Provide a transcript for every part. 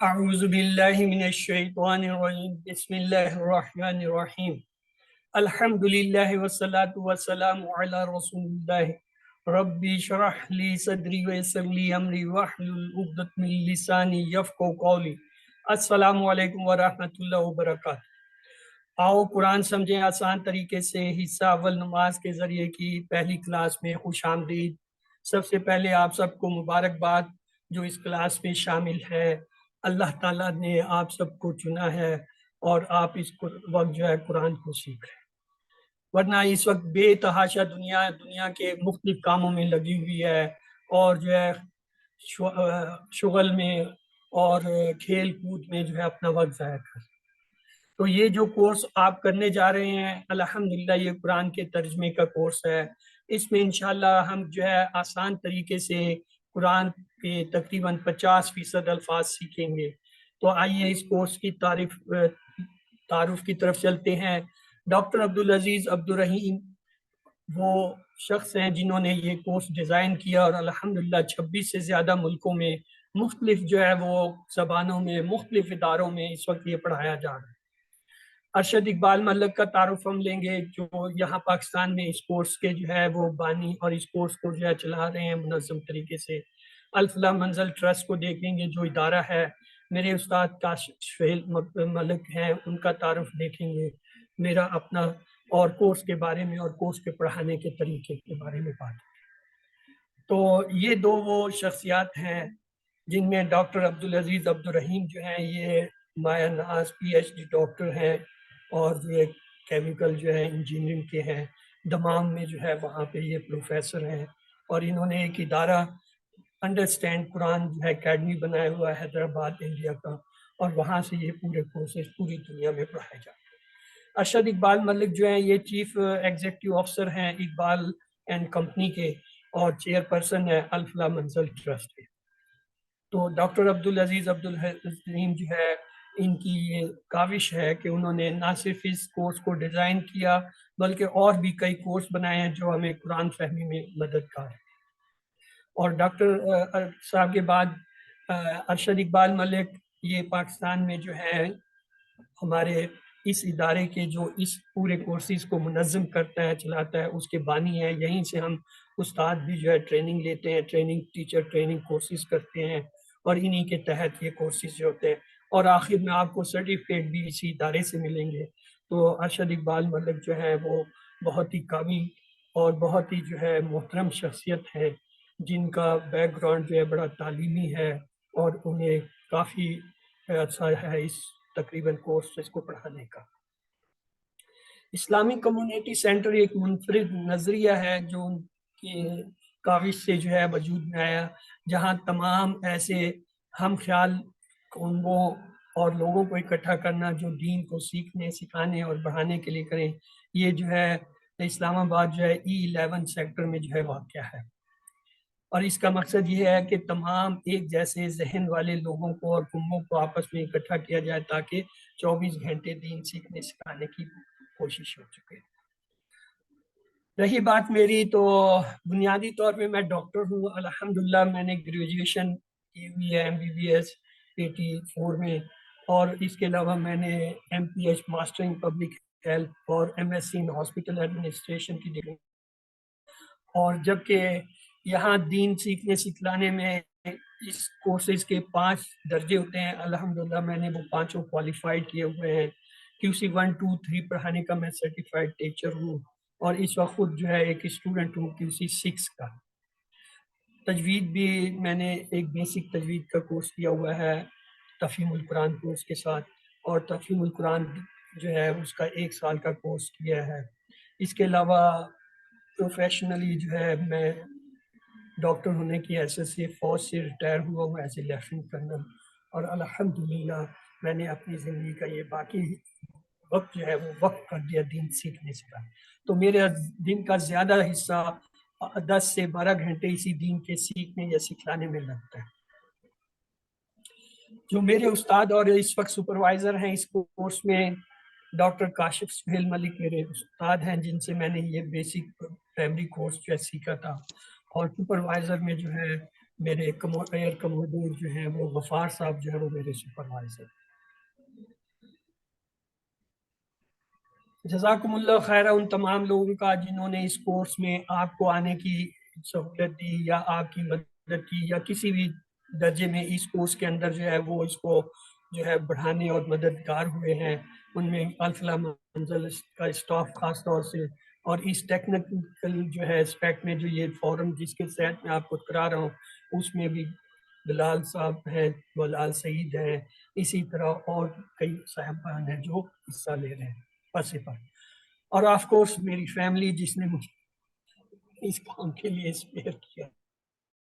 اعوذ باللہ من الشیطان الرجیم بسم اللہ الرحمن الرحیم الحمدللہ والصلاة والسلام علی رسول اللہ ربی اشرح لی صدری ویسر لی امری واحلل عقدۃ من لسانی یفقہوا قولی۔ السلام علیکم ورحمۃ اللہ وبرکاتہ۔ آؤ قرآن سمجھیں آسان طریقے سے، حصہ اول نماز کے ذریعے کی پہلی کلاس میں خوش آمدید۔ سب سے پہلے آپ سب کو مبارکباد جو اس کلاس میں شامل ہے۔ اللہ تعالیٰ نے آپ سب کو چنا ہے اور آپ اس وقت جو ہے قرآن کو سیکھ رہے ہیں، ورنہ اس وقت بے تحاشا دنیا کے مختلف کاموں میں لگی ہوئی ہے، اور جو ہے شغل میں اور کھیل کود میں جو ہے اپنا وقت ضائع کر۔ تو یہ جو کورس آپ کرنے جا رہے ہیں الحمدللہ یہ قرآن کے ترجمے کا کورس ہے۔ اس میں انشاءاللہ ہم جو ہے آسان طریقے سے قرآن کے تقریباً 50% الفاظ سیکھیں گے۔ تو آئیے اس کورس کی تعارف کی طرف چلتے ہیں۔ ڈاکٹر عبدالعزیز عبدالرحیم وہ شخص ہیں جنہوں نے یہ کورس ڈیزائن کیا، اور الحمدللہ 26 سے زیادہ ملکوں میں مختلف جو ہے وہ زبانوں میں مختلف اداروں میں اس وقت یہ پڑھایا جا رہا ہے۔ ارشد اقبال ملک کا تعارف ہم لیں گے، جو یہاں پاکستان میں اس کورس کے جو ہے وہ بانی اور اس کورس کو جو ہے چلا رہے ہیں منظم طریقے سے۔ الفلاح منزل ٹرسٹ کو دیکھیں گے جو ادارہ ہے، میرے استاد کاشف سہیل ملک ہیں، ان کا تعارف دیکھیں گے، میرا اپنا اور کورس کے بارے میں اور کورس کے پڑھانے کے طریقے کے بارے میں بات۔ تو یہ دو وہ شخصیات ہیں جن میں ڈاکٹر عبدالعزیز عبدالرحیم جو ہیں یہ مایہ ناز PhD ڈاکٹر ہیں، اور یہ کیمیکل جو ہے انجینئرنگ کے ہیں، دمام میں جو ہے وہاں پہ یہ پروفیسر ہیں، اور انہوں نے ایک ادارہ انڈرسٹینڈ قرآن جو ہے اکیڈمی بنایا ہوا ہے حیدرآباد انڈیا کا، اور وہاں سے یہ پورے کورسز پوری دنیا میں پڑھائے جاتے ہیں۔ ارشد اقبال ملک جو ہیں یہ چیف ایگزیکٹو آفیسر ہیں اقبال اینڈ کمپنی کے، اور چیئر پرسن ہے الفلاح منزل ٹرسٹ کے۔ تو ڈاکٹر عبدالعزیز عبدالرحیم جو ہے ان کی یہ کاوش ہے کہ انہوں نے نہ صرف اس کورس کو ڈیزائن کیا بلکہ اور بھی کئی کورس بنائے ہیں جو ہمیں قرآن فہمی میں مددگار ہیں۔ اور ڈاکٹر صاحب کے بعد ارشد اقبال ملک یہ پاکستان میں جو ہے ہمارے اس ادارے کے جو اس پورے کورسز کو منظم کرتا ہے چلاتا ہے اس کے بانی ہے۔ یہیں سے ہم استاد بھی جو ہے ٹریننگ لیتے ہیں، ٹریننگ ٹیچر ٹریننگ کورسز کرتے ہیں، اور انہی کے تحت یہ کورسز جو ہوتے ہیں، اور آخر میں آپ کو سرٹیفکیٹ بھی اسی ادارے سے ملیں گے۔ تو ارشد اقبال ملک جو ہے وہ بہت ہی قابل اور بہت ہی جو ہے محترم شخصیت ہے، جن کا بیک گراؤنڈ جو ہے بڑا تعلیمی ہے، اور انہیں کافی عرصہ ہے اس تقریباً کورس کو پڑھانے کا۔ اسلامی کمیونٹی سینٹر ایک منفرد نظریہ ہے جو ان کی کاوش سے جو ہے وجود میں آیا، جہاں تمام ایسے ہم خیال قوموں اور لوگوں کو اکٹھا کرنا جو دین کو سیکھنے سکھانے اور بڑھانے کے لیے کریں۔ یہ جو ہے اسلام آباد جو ہے E11 سیکٹر میں جو ہے واقع ہے، اور اس کا مقصد یہ ہے کہ تمام ایک جیسے ذہن والے لوگوں کو اور قوموں کو آپس میں اکٹھا کیا جائے تاکہ 24 گھنٹے دین سیکھنے سکھانے کی کوشش ہو چکے۔ رہی بات میری، تو بنیادی طور پہ میں ڈاکٹر ہوں الحمدللہ۔ میں نے گریجویشن کی ہوئی ہے MBBS 84 میں، اور اس کے علاوہ میں نے MPH master in public health اور MSc ان ہاسپٹل ایڈمنسٹریشن کی ڈگری، اور جبکہ یہاں دین سیکھنے سکھلانے میں اس کورسز کے 5 درجے ہوتے ہیں، الحمدللہ میں نے وہ 5 کوالیفائڈ کیے ہوئے ہیں۔ QC 1 2 3 پڑھانے کا میں سرٹیفائڈ ٹیچر ہوں، اور اس وقت خود جو ہے ایک اسٹوڈنٹ ہوں QC 6 کا۔ تجوید بھی میں نے ایک بیسک تجوید کا کورس کیا ہوا ہے تفہیم القرآن کورس کے ساتھ، اور تفہیم القرآن جو ہے اس کا 1 سال کا کورس کیا ہے۔ اس کے علاوہ پروفیشنلی جو ہے میں ڈاکٹر ہونے کی حیثیت سے فوج سے ریٹائر ہوا ہوں ایز اے لیفٹیننٹ کرنل، اور الحمدللہ میں نے اپنی زندگی کا یہ باقی وقت جو ہے وہ وقت کر دیا دین سیکھنے سے۔ تو میرے دن کا زیادہ حصہ 10 سے 12 گھنٹے اسی دین کے سیکھنے یا سکھلانے میں لگتا ہے۔ جو میرے استاد اور اس وقت سپروائزر ہیں اس کورس میں، ڈاکٹر کاشف سہیل ملک میرے استاد ہیں جن سے میں نے یہ بیسک پرائمری کورس جو ہے سیکھا تھا، اور سپروائزر میں جو ہے میرے ایئر کموڈور جو ہیں وہ غفار صاحب جو ہے وہ میرے سپروائزر. جزاکم اللہ خیر ان تمام لوگوں کا جنہوں نے اس کورس میں آپ کو آنے کی سہولت دی یا آپ کی مدد کی یا کسی بھی درجے میں اس کورس کے اندر جو ہے وہ اس کو جو ہے بڑھانے اور مددگار ہوئے ہیں. ان میں الفلاح منزل کا اسٹاف خاص طور سے، اور اس ٹیکنیکل جو ہے اسپیکٹ میں جو یہ فورم جس کے ساتھ میں آپ کو کرا رہا ہوں اس میں بھی بلال صاحب ہیں، بلال سعید ہیں، اسی طرح اور کئی صاحبان ہیں جو حصہ لے رہے ہیں پسے پر، اور آف کورس میری فیملی جس نے مجھے اس کام کے لیے اسپیئر کیا.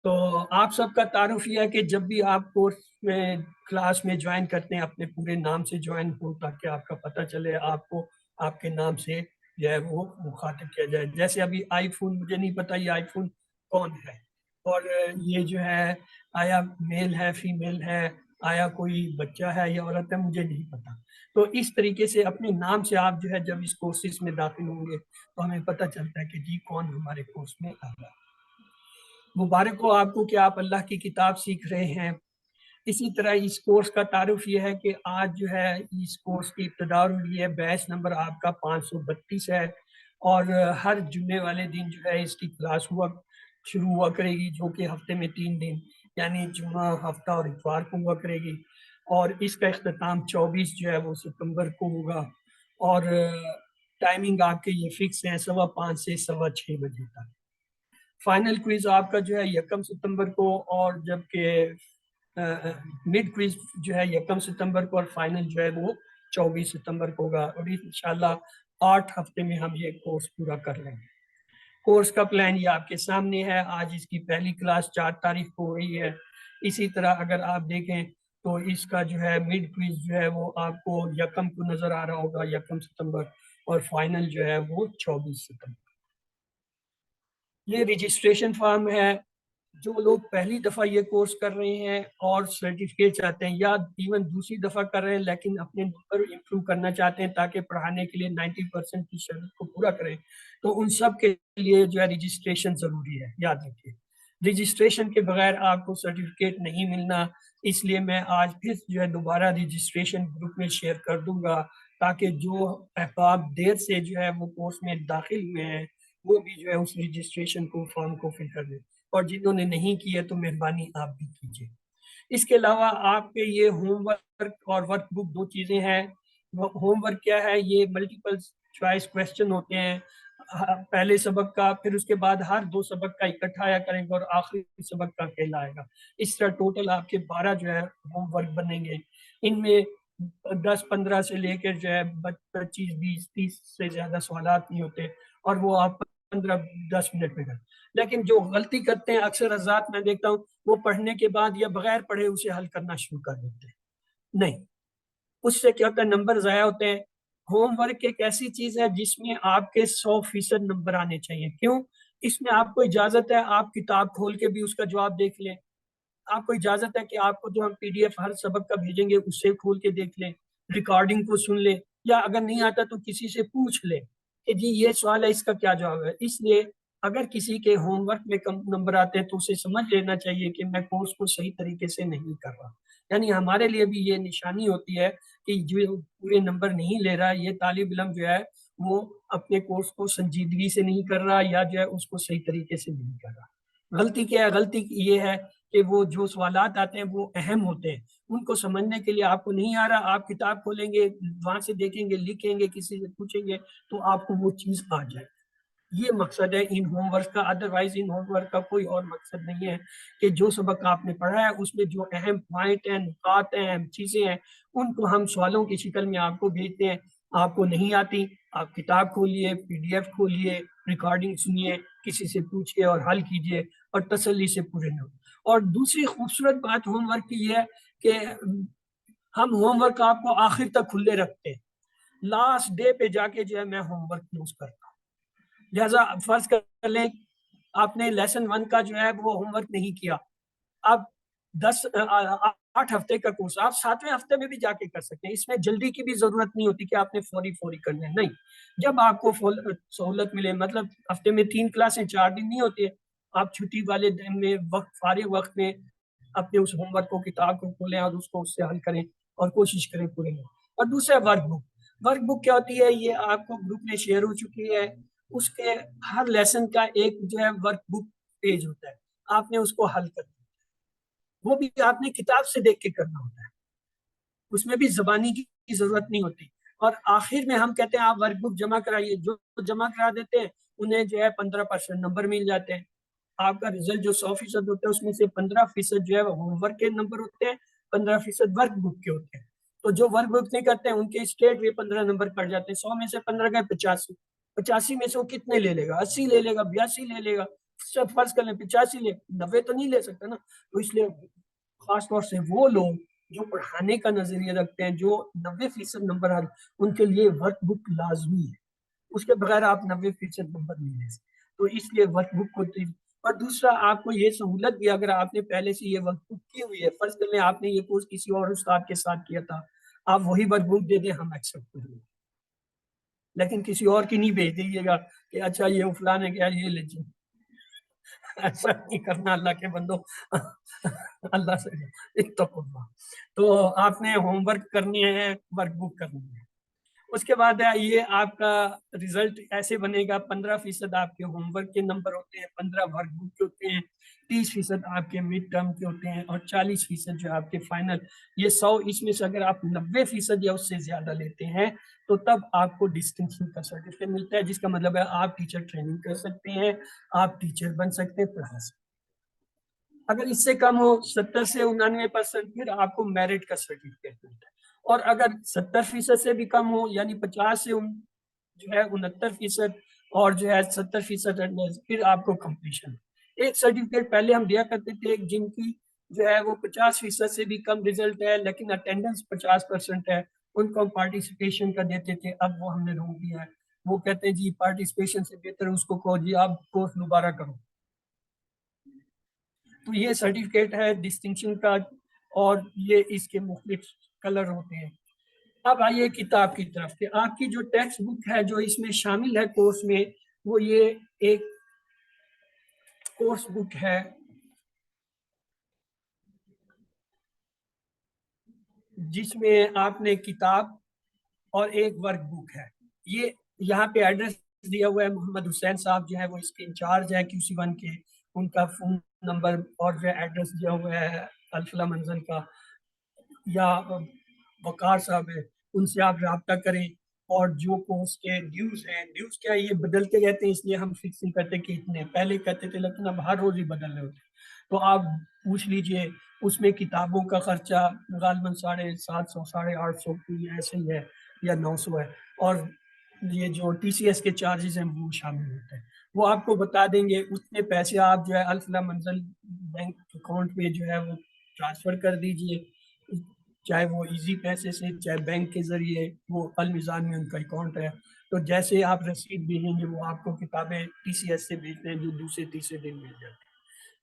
تو آپ سب کا تعارف یہ ہے کہ جب بھی آپ کورس میں کلاس میں جوائن کرتے ہیں اپنے پورے نام سے جوائن ہو تاکہ آپ کا پتہ چلے آپ کو آپ کے نام سے جو ہے وہ مخاطب کیا جائے. جیسے ابھی آئی فون، مجھے نہیں پتا یہ آئی فون کون ہے، اور یہ جو ہے آیا میل ہے فیمیل ہے، آیا کوئی بچہ ہے یا عورت ہے، مجھے نہیں پتا. تو اس طریقے سے اپنے نام سے آپ جو ہے جب اس کورسز میں داخل ہوں گے تو ہمیں پتہ چلتا ہے کہ جی کون ہمارے کورس میں آ رہا ہے. مبارک ہو آپ کو کہ آپ اللہ کی کتاب سیکھ رہے ہیں. اسی طرح اس کورس کا تعارف یہ ہے کہ آج جو ہے اس کورس کی ابتدا ہوئی ہے. بیچ نمبر آپ کا 532 ہے، اور ہر جمعے والے دن جو ہے اس کی کلاس شروع ہوا کرے گی، جو کہ ہفتے میں 3 دن یعنی جمعہ، ہفتہ اور اتوار کو ہوا کرے گی. اور اس کا اختتام 24 جو ہے وہ ستمبر کو ہوگا، اور ٹائمنگ آپ کے یہ فکس ہیں 5:15 سے 6:15 بجے تک. فائنل کوئز آپ کا جو ہے 1 ستمبر کو، اور جبکہ مڈ کوئز جو ہے 1 ستمبر کو، اور فائنل جو ہے وہ 24 ستمبر کو ہوگا. اور انشاءاللہ 8 ہفتے میں ہم یہ کورس پورا کر لیں گے. کورس کا پلان یہ آپ کے سامنے ہے. آج اس کی پہلی کلاس 4 تاریخ کو ہو رہی ہے. اسی طرح اگر آپ دیکھیں تو اس کا جو ہے مڈ کوئز جو ہے وہ آپ کو 1 کو نظر آ رہا ہوگا، 1 ستمبر، اور فائنل جو ہے وہ 24 ستمبر. یہ رجسٹریشن فارم ہے. جو لوگ پہلی دفعہ یہ کورس کر رہے ہیں اور سرٹیفکیٹ چاہتے ہیں، یا ایون دوسری دفعہ کر رہے ہیں لیکن اپنے نمبر امپروو کرنا چاہتے ہیں تاکہ پڑھانے کے لیے 90% کی شرط کو پورا کریں، تو ان سب کے لیے جو ہے رجسٹریشن ضروری ہے. یاد رکھیے رجسٹریشن کے بغیر آپ کو سرٹیفکیٹ نہیں ملنا. اس لیے میں آج پھر جو ہے دوبارہ رجسٹریشن گروپ میں شیئر کر دوں گا تاکہ جو احباب دیر سے جو ہے وہ کورس میں داخل ہوئے ہیں وہ بھی جو ہے اس رجسٹریشن کو فارم کو فل کر دیں، اور جنہوں نے نہیں کیا تو مہربانی آپ بھی کیجیے. اس کے علاوہ آپ کے یہ ہوم ورک اور ورک بک 2 چیزیں ہیں. ہوم ورک کیا ہے؟ یہ ملٹیپل چوائس کویسچن ہوتے ہیں پہلے سبق کا، پھر اس کے بعد ہر 2 سبق کا اکٹھا آیا کریں گے اور آخری سبق کا اکیلا آئے گا. اس طرح ٹوٹل آپ کے 12 جو ہے ہوم ورک بنیں گے. ان میں 10-15 سے لے کر جو ہے 25-20-30 سے زیادہ سوالات نہیں ہوتے، اور وہ آپ 15-10 منٹ میں کریں. لیکن جو غلطی کرتے ہیں اکثر حضرات میں دیکھتا ہوں، وہ پڑھنے کے بعد یا بغیر پڑھے اسے حل کرنا شروع کر دیتے ہیں. نہیں، اس سے کیا ہوتا ہے؟ نمبر ضائع ہوتے ہیں. ہوم ورک ایک ایسی چیز ہے جس میں آپ کے 100% نمبر آنے چاہیے. کیوں؟ اس میں آپ کو اجازت ہے آپ کتاب کھول کے بھی اس کا جواب دیکھ لیں. آپ کو اجازت ہے کہ آپ کو جو ہم PDF ہر سبق کا بھیجیں گے اسے کھول کے دیکھ لیں، ریکارڈنگ کو سن لیں، یا اگر نہیں آتا تو کسی سے پوچھ لیں کہ جی یہ سوال ہے اس کا کیا جواب ہے. اس لیے اگر کسی کے ہوم ورک میں کم نمبر آتے ہیں تو اسے سمجھ لینا چاہیے کہ میں کورس کو صحیح طریقے سے نہیں کر رہا. یعنی ہمارے لیے بھی یہ نشانی ہوتی ہے کہ جو پورے نمبر نہیں لے رہا یہ طالب علم جو ہے وہ اپنے کورس کو سنجیدگی سے نہیں کر رہا، یا جو ہے اس کو صحیح طریقے سے نہیں کر رہا. غلطی کیا ہے؟ غلطی یہ ہے کہ وہ جو سوالات آتے ہیں وہ اہم ہوتے ہیں، ان کو سمجھنے کے لیے آپ کو نہیں آ رہا، آپ کتاب کھولیں گے، وہاں سے دیکھیں گے، لکھیں گے، کسی سے پوچھیں گے تو آپ کو وہ چیز آ جائے. یہ مقصد ہے ان ہوم ورک کا. ادروائز ان ہوم ورک کا کوئی اور مقصد نہیں ہے کہ جو سبق آپ نے پڑھا ہے اس میں جو اہم پوائنٹ ہیں، نکات ہیں، اہم چیزیں ہیں، ان کو ہم سوالوں کی شکل میں آپ کو بھیجتے ہیں. آپ کو نہیں آتی، آپ کتاب کھولیے، PDF کھولیے، ریکارڈنگ سنیے، کسی سے پوچھیے اور حل کیجیے، اور تسلی سے پورے نہ ہو. اور دوسری خوبصورت بات ہوم ورک کی یہ ہے کہ ہم ہوم ورک آپ کو آخر تک کھلے رکھتے ہیں. لاسٹ ڈے پہ جا کے جو ہے میں ہوم ورک کلوز کرتا ہوں. لہٰذا فرض کر لیں آپ نے لیسن 1 کا جو ہے وہ ہوم ورک نہیں کیا، اب 8 ہفتے کا کورس آپ 7ویں ہفتے میں بھی جا کے کر سکتے ہیں. اس میں جلدی کی بھی ضرورت نہیں ہوتی کہ آپ نے فوری کرنا ہے. نہیں، جب آپ کو سہولت ملے، مطلب ہفتے میں 3 کلاسیں 4 دن نہیں ہوتی ہے، آپ چھٹی والے دن میں فارغ وقت میں اپنے اس ہوم ورک کو کتاب کو کھولیں اور اس کو اس سے حل کریں اور کوشش کریں پورے میں. اور دوسرا ورک بک کیا ہوتی ہے؟ یہ آپ کو گروپ میں شیئر ہو چکی ہے. اس کے ہر لیسن کا ایک جو ہے ورک بک پیج ہوتا ہے, آپ نے اس کو حل کرنا, وہ بھی آپ نے کتاب سے دیکھ کے کرنا ہوتا ہے, اس میں بھی زبانی کی ضرورت نہیں ہوتی. اور آخر میں ہم کہتے ہیں آپ ورک بک جمع کرائیے, جو جمع کرا دیتے ہیں انہیں جو ہے 15% نمبر مل جاتے ہیں. آپ کا رزلٹ جو 100% ہوتا ہے اس میں سے 15% جو ہے ہوم ورک کے نمبر ہوتے ہیں, 15% ورک بک کے ہوتے ہیں. تو جو ورک بک نہیں کرتے ہیں ان کے اسٹیٹ بھی 15 نمبر پڑ جاتے ہیں. 100 میں سے 15 گئے 85 میں سے وہ کتنے لے لے گا؟ 80 لے لے گا, 82 لے لے گا. سب فرض کر لیں 85 لے, 90 تو نہیں لے سکتا نا. تو اس لیے خاص طور سے وہ لوگ جو پڑھانے کا نظریہ رکھتے ہیں, جو 90% نمبر آ, ان کے لیے ورک بک لازمی ہے. اس کے بغیر آپ 90% نمبر نہیں لے سکتے. تو اس لیے ورک بک کو. اور دوسرا آپ کو یہ سہولت بھی, اگر آپ نے پہلے سے یہ ورک بک کی ہوئی ہے, فرض کر لیں آپ نے یہ کورس کسی اور استاد کے ساتھ کیا تھا, آپ وہی ورک بک دے دیں, ہم ایکسپٹ کریں گے. لیکن کسی اور کی نہیں بھیج دیجیے گا کہ اچھا یہ فلاں نے کیا, یہ لیجیے. ایسا نہیں کرنا اللہ کے بندو, اللہ سے تو آپ نے ہوم ورک کرنی ہے, ورک بک کرنی ہے. اس کے بعد یہ آپ کا ریزلٹ ایسے بنے گا, 15% آپ کے ہوم ورک کے نمبر ہوتے ہیں, 15 ورک بک کے ہوتے ہیں, 30% آپ کے مڈ ٹرم کے ہوتے ہیں, اور 40% جو آپ کے فائنل. یہ 100, اس میں سے اگر آپ 90% یا اس سے زیادہ لیتے ہیں تو تب آپ کو ڈسٹنکشن کا سرٹیفکیٹ ملتا ہے, جس کا مطلب ہے آپ ٹیچر ٹریننگ کر سکتے ہیں, آپ ٹیچر بن سکتے ہیں, پڑھا سکتے ہیں. اگر اس سے کم ہو 70 سے 99%, پھر آپ کو میرٹ کا سرٹیفکیٹ ملتا ہے. اور اگر 70% سے بھی کم ہو, یعنی 50 سے جو ہے 69%, اور جو ہے 70%, پھر آپ کو کمپلیشن. ایک سرٹیفکیٹ پہلے ہم دیا کرتے تھے جن کی جو ہے وہ 50% سے بھی کم ریزلٹ ہے لیکن اٹینڈنس 50% ہے, ان کو ہم پارٹیسپیشن کا دیتے تھے. اب وہ ہم نے روک دیا ہے. وہ کہتے ہیں جی پارٹیسپیشن سے بہتر اس کو کہو جی آپ کورس دوبارہ کرو. تو یہ سرٹیفکیٹ ہے ڈسٹنکشن کا, اور یہ اس کے مختلف کلر ہوتے ہیں. اب آئیے کتاب کی طرف. کہ آپ کی جو ٹیکسٹ بک ہے جو اس میں شامل ہے کورس میں, وہ یہ ایک کورس بک ہے جس میں آپ نے کتاب اور ایک ورک بک ہے. یہ یہاں پہ ایڈریس دیا ہوا ہے, محمد حسین صاحب جو ہے وہ اس کے انچارج ہیں QC1 کے, ان کا فون نمبر اور جو ایڈریس دیا ہوا ہے الفلا منزل کا, یا وقار صاحب ہے, ان سے آپ رابطہ کریں. اور جو کورس کے ڈیوز ہیں, ڈیوز کیا یہ بدلتے رہتے ہیں, اس لیے ہم فکس نہیں کرتے کہ اتنے, پہلے کہتے تھے لیکن اب ہر روز ہی بدل رہے ہوتے. تو آپ پوچھ لیجئے. اس میں کتابوں کا خرچہ غالباً 750 850 کی ایسے ہی ہے, یا 900 ہے. اور یہ جو TCS کے چارجز ہیں وہ شامل ہوتے ہیں, وہ آپ کو بتا دیں گے. اتنے پیسے آپ جو ہے الفلا منزل بینک اکاؤنٹ میں جو ہے وہ ٹرانسفر کر دیجئے, چاہے وہ ایزی پیسے سے, چاہے بینک کے ذریعے, وہ المیزان میں ان کا اکاؤنٹ ہے. تو جیسے آپ رسید بھیجیں گے وہ آپ کو کتابیں TCS سے بھیجتے ہیں جو دوسرے تیسرے دن مل جاتی ہیں.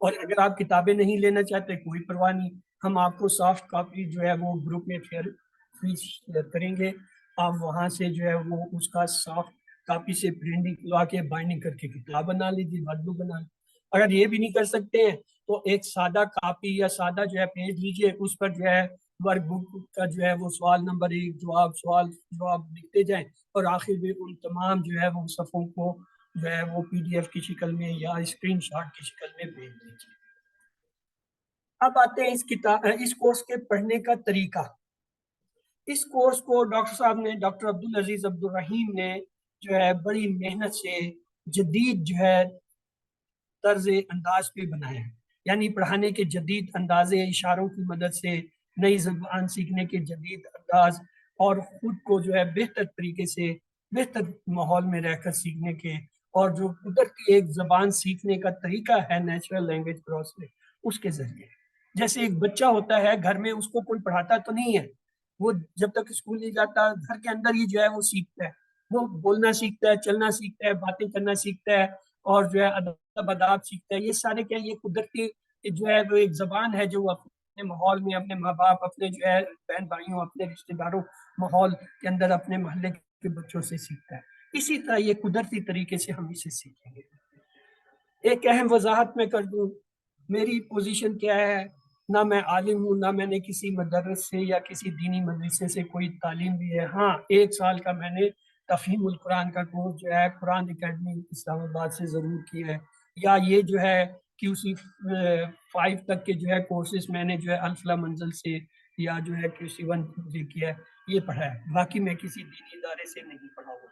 اور اگر آپ کتابیں نہیں لینا چاہتے کوئی پرواہ نہیں, ہم آپ کو سافٹ کاپی جو ہے وہ گروپ میں فیس شیئر کریں گے. آپ وہاں سے جو ہے وہ اس کا سافٹ کاپی سے پرنٹنگ کروا کے بائنڈنگ کر کے کتاب بنا لیجیے, ورک بنا لیجیے. اگر یہ بھی نہیں کر سکتے ہیں تو ایک سادہ کاپی یا سادہ جو ہے پیج لیجیے, اس پر جو ہے ورک بک کا جو ہے وہ سوال نمبر 1 جواب لکھتے جائیں, اور آخر میں ان تمام جو ہے وہ صفحوں کو جو ہے وہ PDF کی شکل میں یا اسکرین شاٹ کی شکل میں بھیج دیجیے. اب آتے ہیں اس کورس کے پڑھنے کا طریقہ. اس کورس کو ڈاکٹر صاحب نے, ڈاکٹر عبدالعزیز عبدالرحیم نے جو ہے بڑی محنت سے جدید جو ہے طرز انداز پہ بنایا ہے. یعنی پڑھانے کے جدید انداز, اشاروں کی مدد سے نئی زبان سیکھنے کے جدید انداز, اور خود کو جو ہے بہتر طریقے سے بہتر ماحول میں رہ کر سیکھنے کے, اور جو قدرتی ایک زبان سیکھنے کا طریقہ ہے نیچرل لینگویج پروسیس, اس کے ذریعے. جیسے ایک بچہ ہوتا ہے گھر میں, اس کو کوئی پڑھاتا تو نہیں ہے, وہ جب تک اسکول نہیں جاتا گھر کے اندر ہی جو ہے وہ سیکھتا ہے. وہ بولنا سیکھتا ہے, چلنا سیکھتا ہے, باتیں کرنا سیکھتا ہے, اور جو ہے ادب آداب سیکھتا ہے. یہ سارے کیا, یہ قدرتی جو ہے وہ ایک زبان ہے جو وہ اپنے ماحول میں, اپنے ماں باپ, اپنے جو ہے بہن بھائیوں, اپنے رشتے داروں ماحول کے اندر, اپنے محلے کے بچوں سے سیکھتا ہے. اسی طرح یہ قدرتی طریقے سے ہم اسے سیکھیں گے. ایک اہم وضاحت میں کر دوں، میری پوزیشن کیا ہے، نہ میں عالم ہوں، نہ میں نے کسی مدرس سے یا کسی دینی مدرسے سے کوئی تعلیم دی ہے. ہاں 1 سال کا میں نے تفہیم القرآن کا کورس جو ہے قرآن اکیڈمی اسلام آباد سے ضرور کیا ہے، یا یہ جو ہے QC 5 تک کے جو ہے کورسز میں نے جو ہے الفلا منزل سے یا جو ہے QC 1 سے کیا ہے، یہ پڑھا ہے. باقی میں کسی دینی ادارے سے نہیں پڑھا ہوا.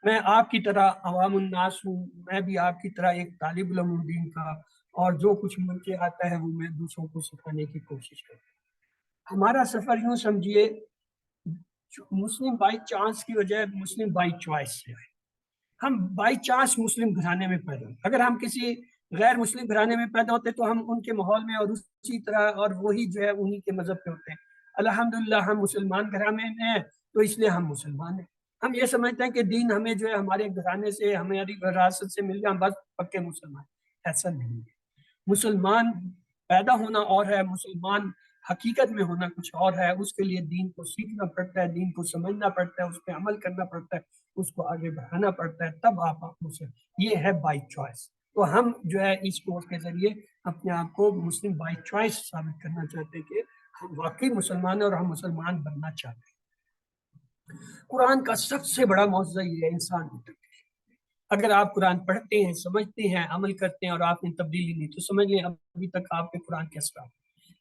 میں آپ کی طرح عوام الناس ہوں، میں بھی آپ کی طرح ایک طالب علم ہوں دین کا، اور جو کچھ مجھے آتا ہے وہ میں دوسروں کو سکھانے کی کوشش کرتا ہوں. ہمارا سفر یوں سمجھیے مسلم بائی چانس کی وجہ مسلم بائی چوائس سے ہے. ہم بائی چانس مسلم گھرانے میں پیدا ہوتے. اگر ہم کسی غیر مسلم گھرانے میں پیدا ہوتے تو ہم ان کے ماحول میں اور اسی طرح اور وہی جو ہے انہی کے مذہب پہ ہوتے ہیں. الحمدللہ ہم مسلمان گھرانے میں ہیں تو اس لیے ہم مسلمان ہیں. ہم یہ سمجھتے ہیں کہ دین ہمیں جو ہے ہمارے گھرانے سے ہماری وراثت سے مل گیا، ہم بس پکے مسلمان. ایسا نہیں ہے. مسلمان پیدا ہونا اور ہے، مسلمان حقیقت میں ہونا کچھ اور ہے. اس کے لیے دین کو سیکھنا پڑتا ہے، دین کو سمجھنا پڑتا ہے، اس پہ عمل کرنا پڑتا ہے، اس کو آگے بڑھانا پڑتا ہے، تب آپ مسلم. یہ ہے بائی چوائس. تو ہم جو ہے اس کورس کے ذریعے اپنے آپ کو مسلم بائی چوائس ثابت کرنا چاہتے ہیں کہ ہم واقعی مسلمان ہیں اور ہم مسلمان بننا چاہتے ہیں. قرآن کا سب سے بڑا معجزہ یہ ہے انسان کی تبدیلی. اگر آپ قرآن پڑھتے ہیں، سمجھتے ہیں، عمل کرتے ہیں اور آپ میں تبدیلی نہیں تو سمجھ لیں ابھی تک آپ کے قرآن کے اثرات.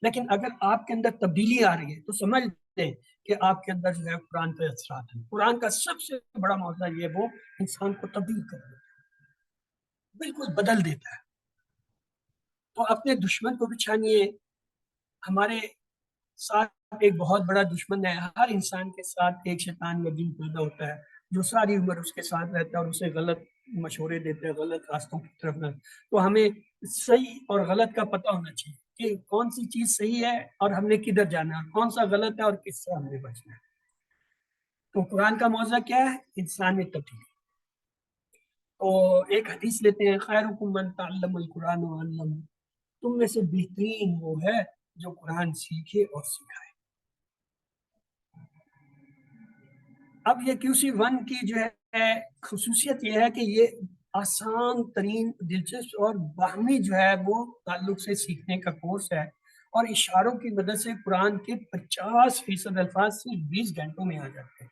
لیکن اگر آپ کے اندر تبدیلی آ رہی ہے تو سمجھ لیں کہ آپ کے اندر جو ہے قرآن کے اثرات ہیں. قرآن کا سب سے بڑا معجزہ یہ وہ انسان کو تبدیل کر دیتا ہے، بالکل بدل دیتا ہے. تو اپنے دشمن کو پہچانیے. ہمارے ساتھ ایک بہت بڑا دشمن ہے. ہر انسان کے ساتھ ایک شیطان یا جن پیدا ہوتا ہے جو ساری عمر اس کے ساتھ رہتا ہے اور اسے غلط مشورے دیتے ہیں، غلط راستوں کی طرف. تو ہمیں صحیح اور غلط کا پتہ ہونا چاہیے کہ کون سی چیز صحیح ہے اور ہم نے کدھر جانا ہے، کون سا غلط ہے اور کس سے ہم نے بچنا ہے. تو قرآن کا معجزہ کیا ہے؟ انسان میں تبدیلی. تو ایک حدیث لیتے ہیں، خیرکم من تعلم القرآن وعلمہ. تم میں سے بہترین وہ ہے جو قرآن سیکھے اور سکھائے. اب یہ QC 1 کی جو ہے خصوصیت یہ ہے کہ یہ آسان ترین، دلچسپ اور باہمی جو ہے وہ تعلق سے سیکھنے کا کورس ہے، اور اشاروں کی مدد سے قرآن کے 50% الفاظ سے 20 گھنٹوں میں آ جاتے ہیں.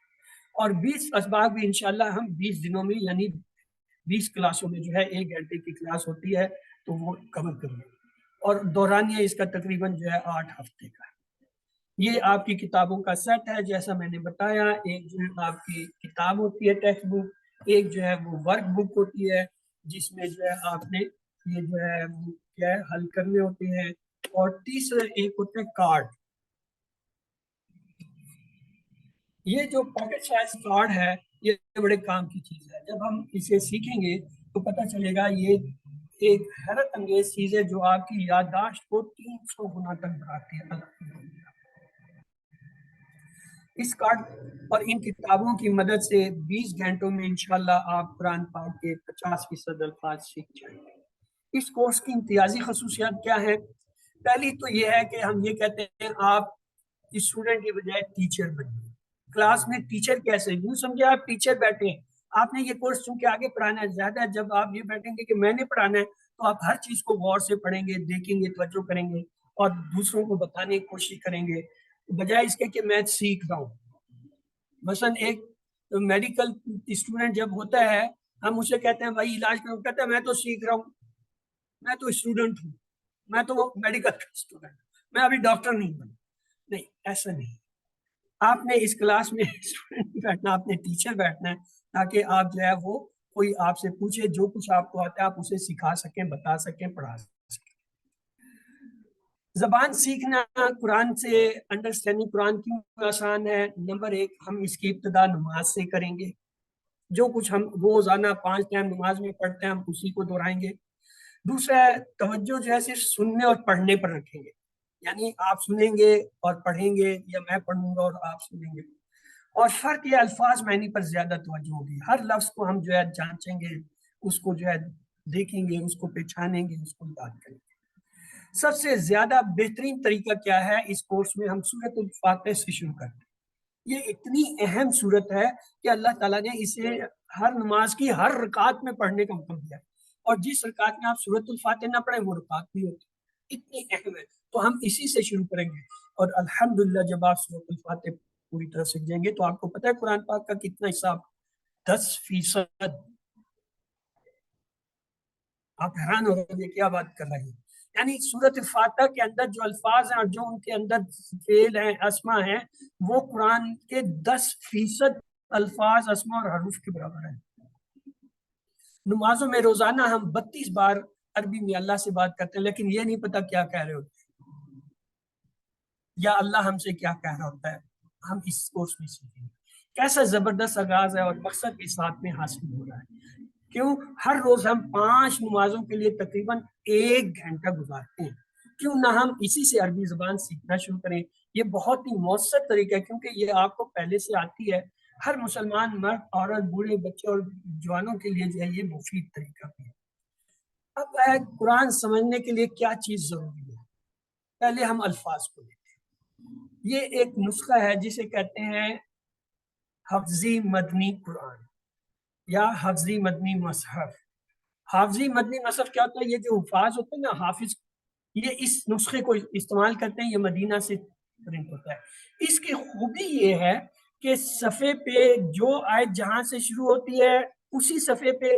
اور 20 اسباق بھی انشاءاللہ ہم 20 دنوں میں یعنی 20 کلاسوں میں جو ہے 1 گھنٹے کی کلاس ہوتی ہے تو وہ کور کریں گے. اور دورانیہ اس کا تقریباً جو ہے 8 ہفتے کا ہے. یہ آپ کی کتابوں کا سیٹ ہے جیسا میں نے بتایا. ایک جو ہے آپ کی کتاب ہوتی ہے ٹیکسٹ بک، ایک جو ہے وہ ورک بک ہوتی ہے جس میں جو ہے آپ نے یہ جو ہے کیا ہے حل کرنے ہوتے ہیں، اور تیسرا ایک ہوتا ہے کارڈ. یہ جو پاکٹ سائز کارڈ ہے یہ بڑے کام کی چیز ہے. جب ہم اسے سیکھیں گے تو پتہ چلے گا یہ ایک حیرت انگیز چیز ہے جو آپ کی یادداشت کو 300 گنا تک بڑھاتی ہے. اس کارڈ اور ان کتابوں کی مدد سے 20 گھنٹوں میں انشاءاللہ آپ قرآن پاک کے 50% الفاظ سیکھ جائیں گے. اس کورس کی امتیازی خصوصیات کیا ہے؟ پہلی تو یہ ہے کہ ہم یہ کہتے ہیں آپ اسٹوڈنٹ کی بجائے ٹیچر بنیے. کلاس میں ٹیچر کیسے؟ یوں سمجھے آپ ٹیچر بیٹھے ہیں، آپ نے یہ کورس چونکہ آگے پڑھانا ہے زیادہ. جب آپ یہ بیٹھیں گے کہ میں نے پڑھانا ہے تو آپ ہر چیز کو غور سے پڑھیں گے، دیکھیں گے، توجہ کریں گے اور دوسروں کو بتانے کی کوشش کریں گے، بجائے اس کے کہ میں سیکھ رہا ہوں. مثلا ایک میڈیکل اسٹوڈنٹ جب ہوتا ہے ہم اسے کہتے ہیں بھائی علاج کرو، کہتا ہے میں تو سیکھ رہا ہوں، میں تو اسٹوڈنٹ ہوں، میں تو میڈیکل اسٹوڈنٹ، میں ابھی ڈاکٹر نہیں بنا. نہیں، ایسا نہیں. آپ نے اس کلاس میں اسٹوڈنٹ بیٹھنا، آپ نے ٹیچر بیٹھنا ہے تاکہ آپ جو ہے وہ کوئی آپ سے پوچھے جو کچھ آپ کو آتا ہے آپ اسے سکھا سکیں، بتا سکیں، پڑھا سکیں. زبان سیکھنا قرآن سے انڈرسٹینڈنگ قرآن کیوں آسان ہے؟ نمبر 1، ہم اس کی ابتدا نماز سے کریں گے. جو کچھ ہم روزانہ 5 ٹائم نماز میں پڑھتے ہیں ہم اسی کو دہرائیں گے. دوسرا ہے توجہ جو ہے صرف سننے اور پڑھنے پر رکھیں گے، یعنی آپ سنیں گے اور پڑھیں گے یا میں پڑھوں گا اور آپ سنیں گے. اور فرق یہ الفاظ معنی پر زیادہ توجہ ہوگی. ہر لفظ کو ہم جو ہے جانچیں گے، اس کو جو ہے دیکھیں گے، اس کو پہچانیں گے، اس کو یاد کریں گے. سب سے زیادہ بہترین طریقہ کیا ہے؟ اس کورس میں ہم سورۃ الفاتحہ سے شروع کرتے ہیں. یہ اتنی اہم سورت ہے کہ اللہ تعالیٰ نے اسے ہر نماز کی ہر رکعت میں پڑھنے کا حکم دیا. اور جس رکعت میں آپ سورۃ الفاتح نہ پڑھیں وہ رکعت بھی ہوتی ہے، اتنی اہم ہے. تو ہم اسی سے شروع کریں گے. اور الحمدللہ جب آپ سورۃ الفاتح پوری طرح سیکھ جائیں گے تو آپ کو پتہ ہے قرآن پاک کا کتنا حصہ؟ 10%. آپ حیران ہو رہے ہیں کیا بات کر رہے ہیں. یعنی سورۃ فاتح کے اندر جو الفاظ ہیں اور جو ان کے اندر فعل ہیں، اسما ہیں، وہ قرآن کے 10% الفاظ، اسما اور حروف کے برابر ہیں. نمازوں میں روزانہ ہم 32 بار عربی میں اللہ سے بات کرتے ہیں، لیکن یہ نہیں پتا کیا کہہ رہے ہوتے ہیں یا اللہ ہم سے کیا کہہ رہا ہوتا ہے. ہم اس کورس میں سیکھیں گے. کیسا زبردست آغاز ہے اور مقصد کے ساتھ میں حاصل ہو رہا ہے. کیوں؟ ہر روز ہم 5 نمازوں کے لیے تقریباً 1 گھنٹہ گزارتے ہیں. کیوں نہ ہم اسی سے عربی زبان سیکھنا شروع کریں. یہ بہت ہی مؤثر طریقہ ہے کیونکہ یہ آپ کو پہلے سے آتی ہے. ہر مسلمان مرد، عورت، بوڑھے، بچے اور جوانوں کے لیے جو ہے یہ مفید طریقہ بھی ہے. اب ہے قرآن سمجھنے کے لیے کیا چیز ضروری ہے. پہلے ہم الفاظ کو لیتے ہیں. یہ ایک نسخہ ہے جسے کہتے ہیں حفظی مدنی قرآن یا حفظی مدنی مصحف. حافظی مدنی مصحف کیا ہوتا ہے؟ یہ جو حفاظ ہوتے ہیں نا، حافظ، یہ اس نسخے کو استعمال کرتے ہیں. یہ مدینہ سے پرنٹ ہوتا ہے. اس کی خوبی یہ ہے کہ صفحے پہ جو آیت جہاں سے شروع ہوتی ہے اسی صفحے پہ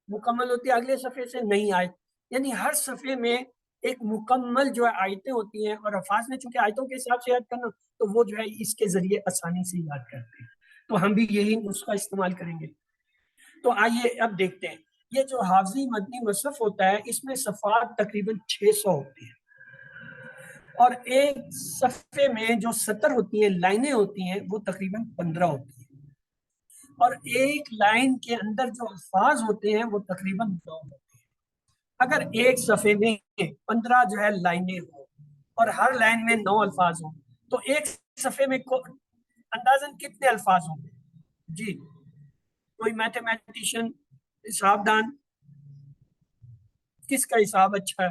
مکمل ہوتی ہے، اگلے صفحے سے نہیں آیت. یعنی ہر صفحے میں ایک مکمل جو ہے آیتیں ہوتی ہیں، اور حفاظ نے چونکہ آیتوں کے حساب سے یاد کرنا تو وہ جو ہے اس کے ذریعے آسانی سے یاد کرتے ہیں. تو ہم بھی یہی نسخہ استعمال کریں گے. تو آئیے اب دیکھتے ہیں. یہ جو حافظی مدنی مصحف ہوتا ہے اس میں صفحات تقریباً 600 ہوتی ہیں، اور ایک صفحے میں جو سطر ہوتی ہیں، لائنیں ہوتی ہیں، وہ تقریباً 15 ہوتی ہیں، اور ایک لائن کے اندر جو الفاظ ہوتے ہیں وہ تقریباً 9 ہوتے ہیں. اگر ایک صفحے میں 15 جو ہے لائنیں ہوں اور ہر لائن میں 9 الفاظ ہوں تو ایک صفحے میں اندازاً کتنے الفاظ ہوں گے؟ جی کوئی میتھمیٹیشین، حساب دان، کس کا حساب اچھا ہے؟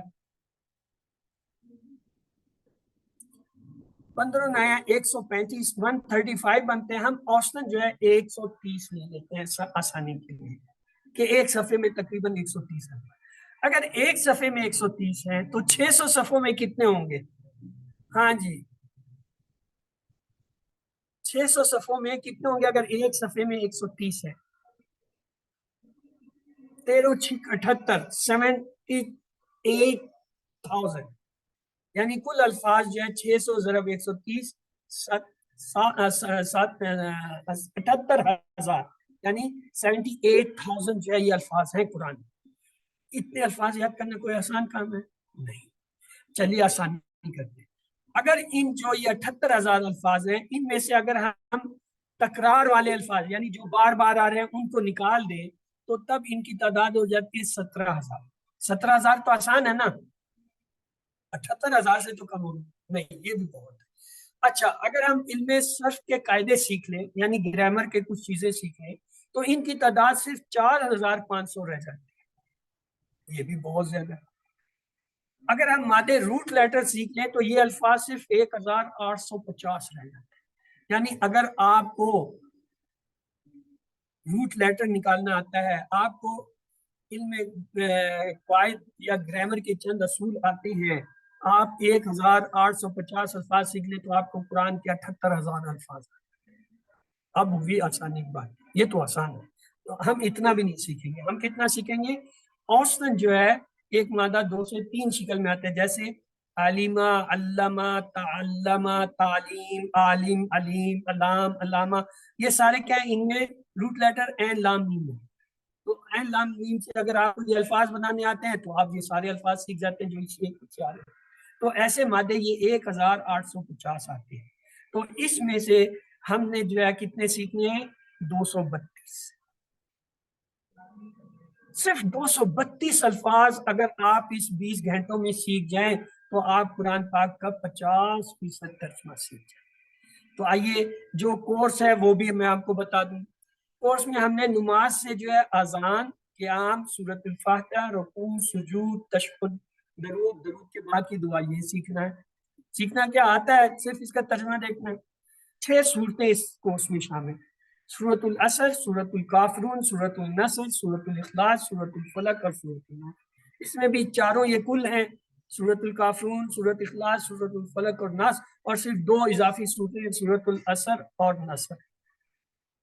15 نیا 135، 135 بنتے ہیں. ہم اوسطاً جو ہے 130 لے لیتے ہیں آسانی کے لیے کہ ایک صفحے میں تقریباً 130 ہے. اگر ایک صفحے میں 130 ہیں تو 600 صفحوں میں کتنے ہوں گے؟ ہاں جی 600 صفحوں میں کتنے ہوں گے اگر ایک صفحے میں 130 ہے؟ 13 6 78، 78,000. یعنی کل الفاظ جو ہے 600 ضرب 130، 78,000، یعنی 78,000 جو ہے یہ الفاظ ہیں قرآن. اتنے الفاظ یاد کرنا کوئی آسان کام ہے؟ نہیں. چلیے آسانی کرتے ہیں. اگر ان جو یہ 78,000 الفاظ ہیں ان میں سے اگر ہم تکرار والے الفاظ یعنی جو بار بار آ رہے ہیں ان کو نکال دیں تو تب ان کی تعداد ہو جاتی ہے 17,000. 17,000 تو آسان ہے نا، 78,000 سے تو کم ہوگا نہیں، یہ بھی بہت ہے. اچھا اگر ہم علم صرف کے قاعدے سیکھ لیں یعنی گرامر کے کچھ چیزیں سیکھ لیں تو ان کی تعداد صرف 4,500 رہ جاتی ہے. یہ بھی بہت زیادہ ہے. اگر ہم مادے روٹ لیٹر سیکھ لیں تو یہ الفاظ صرف 1,850 رہ جاتے ہیں. یعنی اگر آپ کو روٹ لیٹر نکالنا آتا ہے، آپ کو علم قواعد یا گرامر کے چند اصول آتے ہیں، آپ 1,850 الفاظ سیکھ لیں تو آپ کو قرآن کے 78,000 الفاظ. اب بھی آسانی کی بات، یہ تو آسان ہے. تو ہم اتنا بھی نہیں سیکھیں گے. ہم کتنا سیکھیں گے؟ اوسطاً جو ہے ایک مادہ 2 سے 3 شکل میں آتے ہیں، جیسے علیمہ، علامہ، تعلمہ، تعلیم، عالم، علیم، علام، علامہ. یہ سارے کیا ہیں؟ ان میں روٹ لیٹر عین لام میم ہے. تو عین لام میم سے اگر آپ کو یہ الفاظ بنانے آتے ہیں تو آپ یہ سارے الفاظ سیکھ جاتے ہیں جو اس سے آ رہے ہیں. تو ایسے مادے یہ 1,850 آتے ہیں. تو اس میں سے ہم نے جو ہے کتنے سیکھنے ہیں؟ 232. صرف 232 الفاظ اگر آپ اس 20 گھنٹوں میں سیکھ جائیں تو آپ قرآن پاک کا 50% ترجمہ سیکھ جائیں. تو آئیے جو کورس ہے وہ بھی میں آپ کو بتا دوں. کورس میں ہم نے نماز سے جو ہے اذان، قیام، سورۃ الفاتحہ، رکوع، سجود، تشہد، درود کے بعد کی دعا یہ سیکھنا ہے. سیکھنا کیا آتا ہے؟ صرف اس کا ترجمہ دیکھنا ہے. 6 صورتیں اس کورس میں شامل. سورۃ العصر، سورۃ الکافرون، سورۃ النصر، سورۃ الاخلاص، سورۃ الفلق اور سورۃ الناس۔ اس میں بھی چاروں یہ کل ہیں، سورۃ الکافرون، سورۃ اخلاص، سورۃ الفلق اور ناس، اور صرف 2 اضافی صورتیں، سورۃ العصر اور نصر۔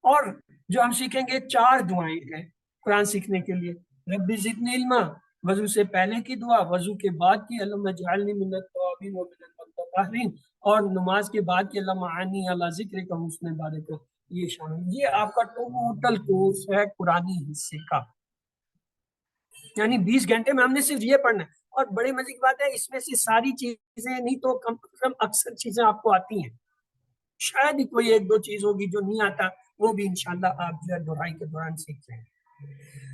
اور جو ہم سیکھیں گے 4 دعائیں ہیں قرآن سیکھنے کے لیے، رب زدنی علما، وضو سے پہلے کی دعا، وضو کے بعد کی اللہم اجعلنی من التوابین ومن المتطہرین، اور نماز کے بعد کی اللہم اعنی علی ذکرک وحسن عبادتک۔ یہ شامل، یہ آپ کا ٹوٹل کورس ہے قرآنی حصے کا، یعنی 20 گھنٹے میں ہم نے صرف یہ پڑھنا ہے۔ اور بڑے مزے کی بات ہے، اس میں سے ساری چیزیں نہیں تو کم سے کم اکثر چیزیں آپ کو آتی ہیں، شاید ہی کوئی 1-2 چیز ہوگی جو نہیں آتا، وہ بھی انشاءاللہ آپ جو ہے دہرائی کے دوران سیکھ جائیں گے۔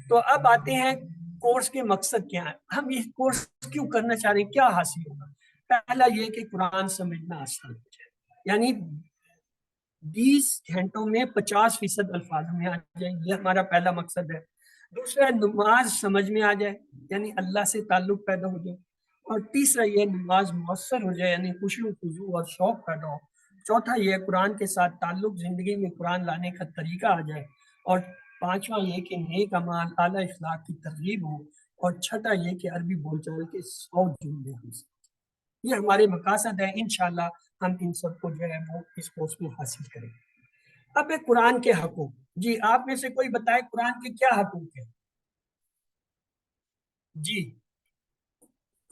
تو اب آتے ہیں کورس کے مقصد کیا ہے، ہم یہ کورس کیوں کرنا چاہ رہے ہیں، کیا حاصل ہوگا۔ پہلا یہ کہ قرآن سمجھنا آسان ہو جائے، یعنی 20 گھنٹوں میں 50% الفاظ میں آ جائیں، یہ ہمارا پہلا مقصد ہے۔ دوسرا، نماز سمجھ میں آ جائے، یعنی اللہ سے تعلق پیدا ہو جائے۔ اور تیسرا یہ نماز مؤثر ہو جائے، یعنی خشوع خضوع اور شوق پیدا ہو۔ چوتھا یہ قرآن کے ساتھ تعلق، زندگی میں قرآن لانے کا طریقہ آ جائے۔ اور پانچواں یہ کہ نیک اعمال، اعلیٰ اخلاق کی ترغیب ہو۔ اور چھٹا یہ کہ عربی بول چال کے 100 جملے ہم سے، یہ ہمارے مقاصد ہیں، انشاءاللہ ہم ان سب کو جو ہے وہ اس کورس میں حاصل کریں گے۔ اب ہے قرآن کے حقوق، جی آپ میں سے کوئی بتائے قرآن کے کیا حقوق ہیں؟ جی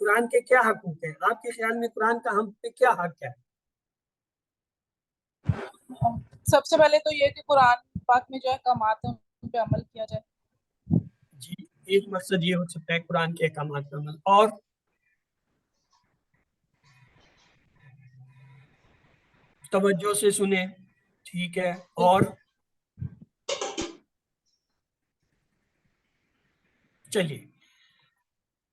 قرآن کے کیا حقوق ہیں آپ کے خیال میں، قرآن کا ہم پہ کیا حق ہے؟ سب سے پہلے تو یہ کہ قرآن پاک میں جو احکامات ہیں ان پہ عمل کیا جائے۔ جی ایک مقصد یہ ہو سکتا ہے قرآن کے احکامات پر عمل، اور توجہ سے سنیں، ٹھیک ہے، اور چلیے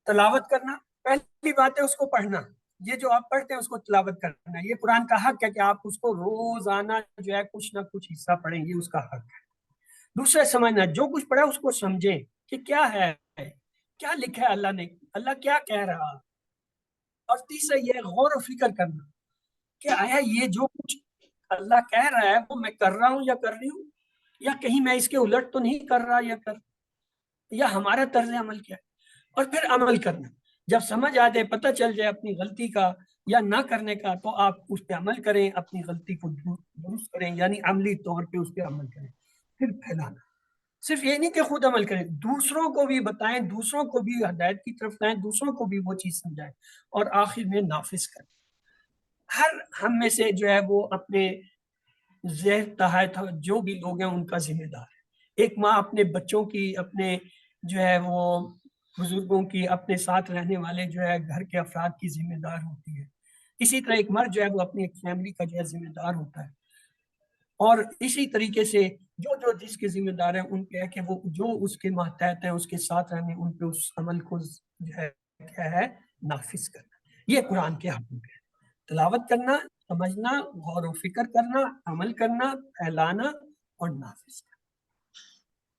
تلاوت کرنا، پہلی بات ہے اس کو پڑھنا، یہ جو آپ پڑھتے ہیں اس کو تلاوت کرنا، یہ قرآن کا حق ہے کہ آپ اس کو روزانہ جو ہے کچھ نہ کچھ حصہ پڑھیں گے، اس کا حق ہے۔ دوسرا سمجھنا، جو کچھ پڑھا اس کو سمجھیں کہ کیا ہے، کیا لکھا ہے اللہ نے، اللہ کیا کہہ رہا۔ اور تیسرا یہ غور و فکر کرنا کہ آیا یہ جو کچھ اللہ کہہ رہا ہے وہ میں کر رہا ہوں یا کر رہی ہوں، یا کہیں میں اس کے الٹ تو نہیں کر رہا یا ہمارا طرز عمل کیا ہے۔ اور پھر عمل کرنا، جب سمجھ آ جائے، پتہ چل جائے اپنی غلطی کا یا نہ کرنے کا، تو آپ اس پہ عمل کریں، اپنی غلطی کو درست کریں، یعنی عملی طور پہ اس پہ عمل کریں۔ پھر پھیلانا، صرف یہ نہیں کہ خود عمل کریں، دوسروں کو بھی بتائیں، دوسروں کو بھی ہدایت کی طرف لائیں، دوسروں کو بھی وہ چیز سمجھائیں، اور آخر میں نافذ کریں۔ ہر ہم میں سے جو ہے وہ اپنے ذہن تحت جو بھی لوگ ہیں ان کا ذمہ دار ہے۔ ایک ماں اپنے بچوں کی، اپنے جو ہے وہ بزرگوں کی، اپنے ساتھ رہنے والے جو ہے گھر کے افراد کی ذمہ دار ہوتی ہے۔ اسی طرح ایک مرد جو ہے وہ اپنی ایک فیملی کا جو ہے ذمہ دار ہوتا ہے۔ اور اسی طریقے سے جو جس کے ذمہ دار ہیں ان پہ ہے کہ وہ جو اس کے ماتحت ہیں، اس کے ساتھ رہنے، ان پہ اس عمل کو جو ہے کیا ہے نافذ کرنا۔ یہ قرآن کے حقوق ہے، تلاوت کرنا، سمجھنا، غور و فکر کرنا، عمل کرنا، پھیلانا اور نافذ کرنا۔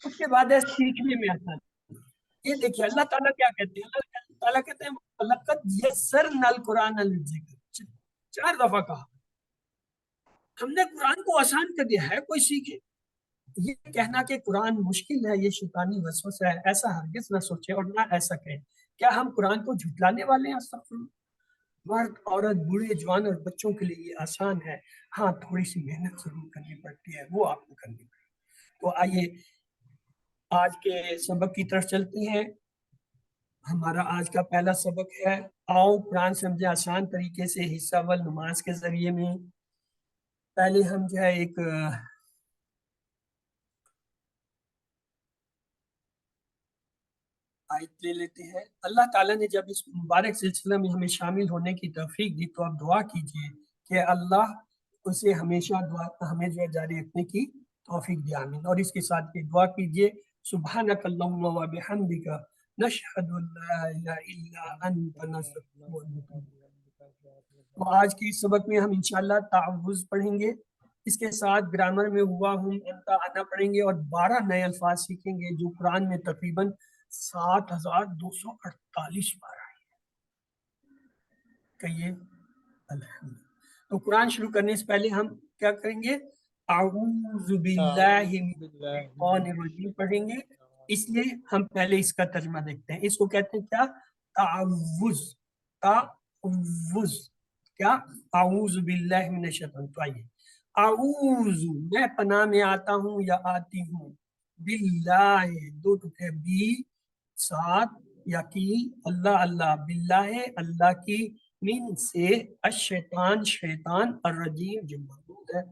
اس کے بعد ہے سیکھنے میں آسانی۔ یہ دیکھیے اللہ تعالیٰ کیا کہتے ہیں، اللہ تعالیٰ کہتے ہیں لَقَدْ يَسَّرْنَا الْقُرْآنَ لِلذِّكْرِ، 4 دفعہ کہا، ہم نے قرآن کو آسان کر دیا ہے، کوئی سیکھے۔ یہ کہنا کہ قرآن مشکل ہے یہ شیطانی وسوسہ ہے، ایسا ہرگز نہ سوچے اور نہ ایسا کہیں۔ کیا ہم قرآن کو جھٹلانے والے ہیں؟ استغفر اللہ۔ مرد، عورت، بوڑھے، جوان اور بچوں کے لیے یہ آسان ہے، ہاں تھوڑی سی محنت ضرور کرنی پڑتی ہے، وہ آپ کو کرنی پڑتی ہے۔ تو آئیے آج کے سبق کی طرف چلتے ہیں۔ ہمارا آج کا پہلا سبق ہے، آؤ قرآن سمجھے آسان طریقے سے، حصہ اول نماز کے ذریعے میں۔ پہلے ہم جو ہے ایک آیت لے لیتے ہیں۔ اللہ تعالیٰ نے جب اس مبارک سلسلہ میں ہمیں شامل ہونے کی توفیق دی تو آپ دعا کیجئے کہ اللہ اسے ہمیشہ ہمیں جو ہے جاری رکھنے کی توفیق دے، آمین۔ اور اس کے ساتھ یہ دعا کیجئے، سبحانک اللہم و بحمدک نشہد ان لا الہ الا انت نستغفرک و نتوب الیک۔ تو آج کے اس سبق میں ہم انشاءاللہ تعوذ پڑھیں گے، اس کے ساتھ گرامر میں ہوا ہوں انت آنا پڑھیں گے، اور 12 نئے الفاظ سیکھیں گے جو قرآن میں تقریباً 7248 بار آئی ہے۔ کہیے الحمد۔ تو قرآن شروع کرنے سے پہلے ہم کیا کریں گے؟ اعوذ باللہ أعوذ من بالله الشیطان من الرجیم پڑھیں گے، الشيطان اس لیے ہم پہلے اس کا ترجمہ دیکھتے ہیں۔ اس کو کہتے ہیں کیا؟ تعوذ، تعوذ، کیا؟ اعوذ باللہ من الشیطان۔ تو آئیے، اعوذ میں پناہ میں آتا ہوں یا آتی ہوں، باللہ دو ٹکڑے بی ساتھ یا کی، اللہ اللہ، باللہ اللہ کی، من سے، الشیطان شیطان، الرجیم جو مردود ہے۔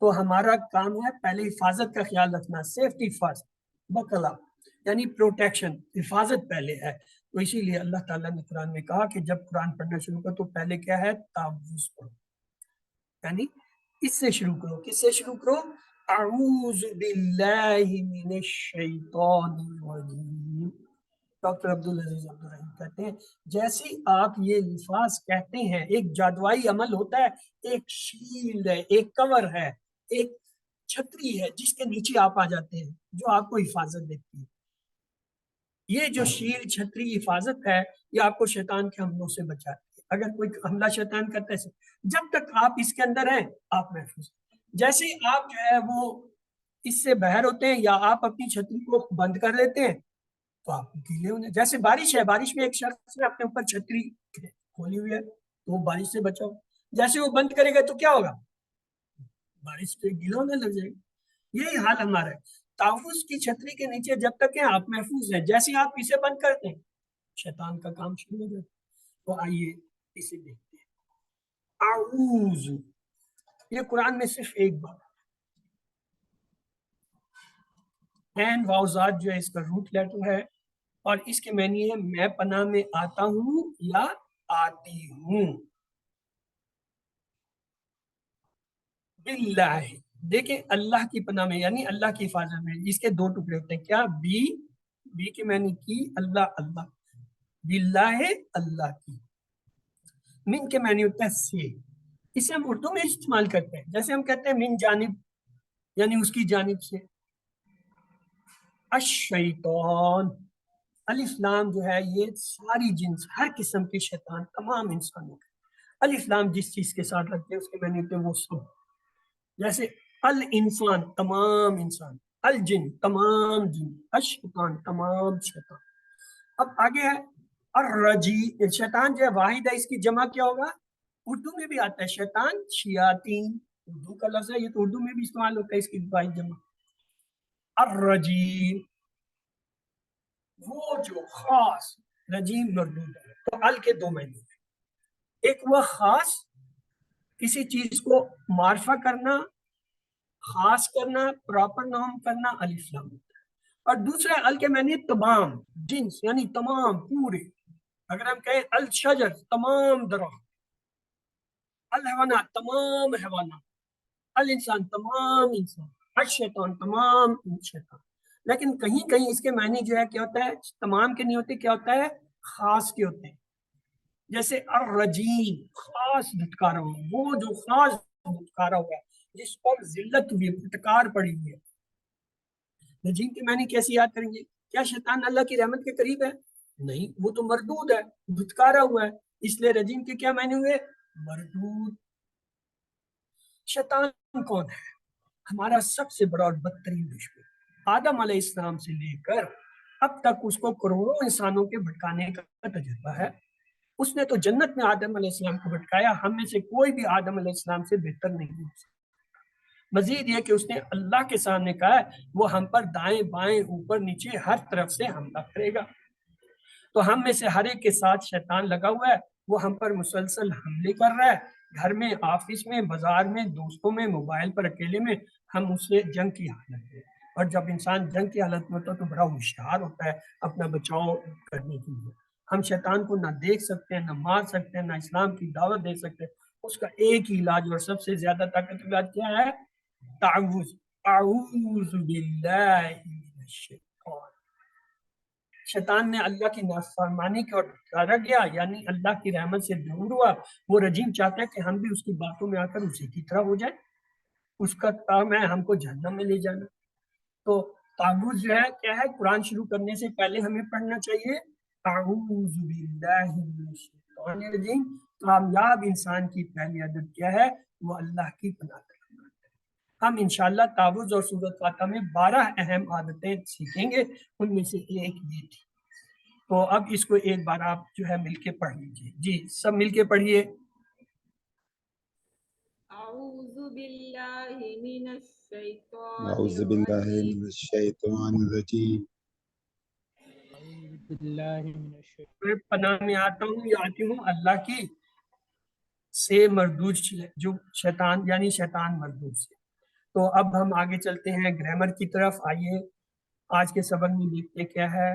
تو ہمارا کام ہے پہلے حفاظت کا خیال رکھنا، سیفٹی فرسٹ، بقلا یعنی پروٹیکشن، حفاظت پہلے ہے۔ تو اسی لیے اللہ تعالیٰ نے قرآن میں کہا کہ جب قرآن پڑھنا شروع کرو تو پہلے کیا ہے؟ تعوذ پڑھو، یعنی اس سے شروع کرو۔ کس سے شروع کرو؟ اعوذ باللہ من الشیطان الرجیم۔ ڈاکٹر عبدالعزیز عبدالرحیم کہتے ہیں جیسے آپ یہ الفاظ کہتے ہیں، ایک جادوائی عمل ہوتا ہے، ایک شیلڈ ہے، ایک کور ہے، ایک چھتری ہے جس کے نیچے آپ آ جاتے ہیں جو آپ کو حفاظت دیتی ہے۔ یہ جو شیلڈ، چھتری، حفاظت ہے، یہ آپ کو شیطان کے حملوں سے بچاتی ہے۔ اگر کوئی حملہ شیطان کرتا ہے، جب تک آپ اس کے اندر ہیں آپ محفوظ ہیں۔ جیسے آپ جو ہے وہ اس سے باہر ہوتے ہیں یا آپ اپنی چھتری کو بند کر لیتے ہیں تو آپ گیلے ہونے، جیسے بارش ہے، بارش میں ایک شخص نے اپنے اوپر چھتری کھولی ہوئی ہے تو وہ بارش سے بچا ہو، جیسے وہ بند کرے گا تو کیا ہوگا؟ بارش سے گیلا ہونے لگ جائے گا۔ یہی حال ہمارا ہے، تعوذ کی چھتری کے نیچے جب تک ہیں آپ محفوظ ہیں، جیسے آپ اسے بند کرتے ہیں شیطان کا کام شروع ہو جاتا ہے۔ تو آئیے اسے دیکھتے ہیں۔ اعوذ، یہ قرآن میں صرف ایک بار، این واؤزات جو ہے اس کا روٹ لیٹر ہے، اور اس کے معنی ہے میں پناہ میں آتا ہوں یا آتی ہوں، باللہ، دیکھیں اللہ کی پناہ میں یعنی اللہ کی حفاظت میں۔ اس کے دو ٹکڑے ہوتے ہیں، کیا؟ بی، بی کے معنی کی، اللہ اللہ، باللہ اللہ کی، من کے معنی ہوتا ہے سے۔ اسے ہم اردو میں استعمال کرتے ہیں، جیسے ہم کہتے ہیں من جانب، یعنی اس کی جانب سے۔ الشیطان، الف لام جو ہے یہ ساری جنس، ہر قسم کے شیطان، تمام انسانوں کے۔ الف لام جس چیز کے ساتھ لگتے ہیں اس کے معنی ہوتے ہیں وہ سب، جیسے الانسان تمام انسان، الجن تمام جن، الشیطان تمام شیطان۔ اب آگے ہے الرجیم، شیطان جو ہے واحد ہے، اس کی جمع کیا ہوگا؟ اردو میں بھی آتا ہے شیطان، شیاطین، اردو کا لفظ ہے، یہ تو اردو میں بھی استعمال ہوتا ہے اس کی واحد جمع۔ الرجیم، وہ جو خاص، رجیم مردود ہے۔ تو ال کے دو معنی ہیں، ایک وہ خاص، کسی چیز کو معرفہ کرنا، خاص کرنا، پراپر نام کرنا، الف لام ہوتا ہے، اور دوسرا ال کے معنی تمام، جنس یعنی تمام، پورے۔ اگر ہم کہیں الشجر تمام درخت، الحیوانات تمام حیوانات، الانسان تمام انسان، الشیطان تمام شیطان۔ لیکن کہیں کہیں اس کے معنی جو ہے کیا ہوتا ہے؟ تمام کے نہیں ہوتے، کیا ہوتا ہے؟ خاص کے ہوتے ہیں، جیسے الرجیم، خاص دھتکارا ہوا، وہ جو خاص دھتکارا ہوا ہے، جس پر ذلت ہوئی ہے، پھٹکار پڑی ہوئی ہے۔ رجیم کے معنی کیسے یاد کریں گے؟ کیا شیطان اللہ کی رحمت کے قریب ہے؟ نہیں، وہ تو مردود ہے، دھتکارا ہوا ہے، اس لیے رجیم کے کیا معنی ہوئے؟ مردود۔ شیطان کون ہے؟ ہمارا سب سے بڑا اور بدترین دشمن، آدم علیہ السلام سے لے کر اب تک اس کو کروڑوں انسانوں کے بھٹکانے کا تجربہ ہے۔ اس نے تو جنت میں آدم علیہ السلام کو بھٹکایا، ہم میں سے کوئی بھی آدم علیہ السلام سے بہتر نہیں ہو سکتا۔ مزید یہ کہ اس نے اللہ کے سامنے کہا ہے وہ ہم پر دائیں بائیں اوپر نیچے ہر طرف سے حملہ کرے گا۔ تو ہم میں سے ہر ایک کے ساتھ شیطان لگا ہوا ہے، وہ ہم پر مسلسل حملے کر رہا ہے، گھر میں، آفس میں، بازار میں، دوستوں میں، موبائل پر، اکیلے میں، ہم اس سے جنگ کی حالت میں۔ اور جب انسان جنگ کی حالت میں ہوتا ہے تو بڑا ہوشیار ہوتا ہے اپنا بچاؤ کرنے کے لیے۔ ہم شیطان کو نہ دیکھ سکتے ہیں، نہ مار سکتے ہیں، نہ اسلام کی دعوت دے سکتے ہیں۔ اس کا ایک ہی علاج اور سب سے زیادہ طاقتور علاج کیا ہے؟ تعوذ، اعوذ باللہ من الشیطان۔ شیطان نے اللہ کی نافرمانی کی اور ڈرا گیا، یعنی اللہ کی رحمت سے دور ہوا۔ وہ رجیم چاہتا ہے کہ ہم بھی اس کی باتوں میں آ کر اسی کی طرح ہو جائیں، اس کا کام ہے ہم کو جہنم میں لے جانا۔ تو تعوذ جو ہے کیا ہے؟ قرآن شروع کرنے سے پہلے ہمیں پڑھنا چاہیے اعوذ باللہ من الشیطان الرجیم۔ کامیاب انسان کی پہلی عادت کیا ہے؟ وہ اللہ کی پناہ طلب کرتا ہے۔ ہم انشاءاللہ تعوذ اور سورۃ فاتحہ میں 12 اہم عادتیں سیکھیں گے، ان میں سے ایک یہ تھی۔ تو اب اس کو ایک بار آپ جو ہے مل کے پڑھ لیجیے۔ جی سب مل کے پڑھیے۔ اعوذ باللہ من الشیطان اعوذ باللہ الرجیم من الشیطان الرجیم میں پناہ میں آتا ہوں یا آتی ہوں اللہ کی سے مردود جو شیطان یعنی شیطان مردود سے۔ تو اب ہم آگے چلتے ہیں گرامر کی طرف۔ آئیے آج کے سبق میں دیکھتے کیا ہے۔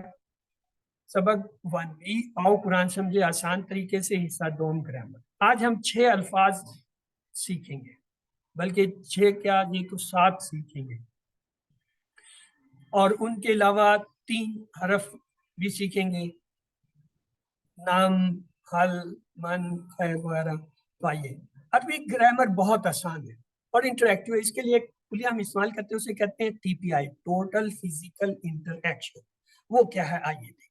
سبق 1 آؤ قرآن سمجھے آسان طریقے سے، حصہ 2 گرامر۔ آج ہم 6 الفاظ سیکھیں گے، بلکہ 6 کیا یہ تو 7 سیکھیں گے، اور ان کے علاوہ 3 حرف بھی سیکھیں گے، نام، حل، من، خیر وغیرہ۔ تو آئیے، عربی گرامر بہت آسان ہے اور انٹریکٹیو ہے۔ اس کے لیے ایک کلیہ ہم استعمال کرتے ہیں، اسے کہتے ہیں TPI، ٹوٹل فزیکل انٹریکشن۔ وہ کیا ہے آئیے دیکھیں۔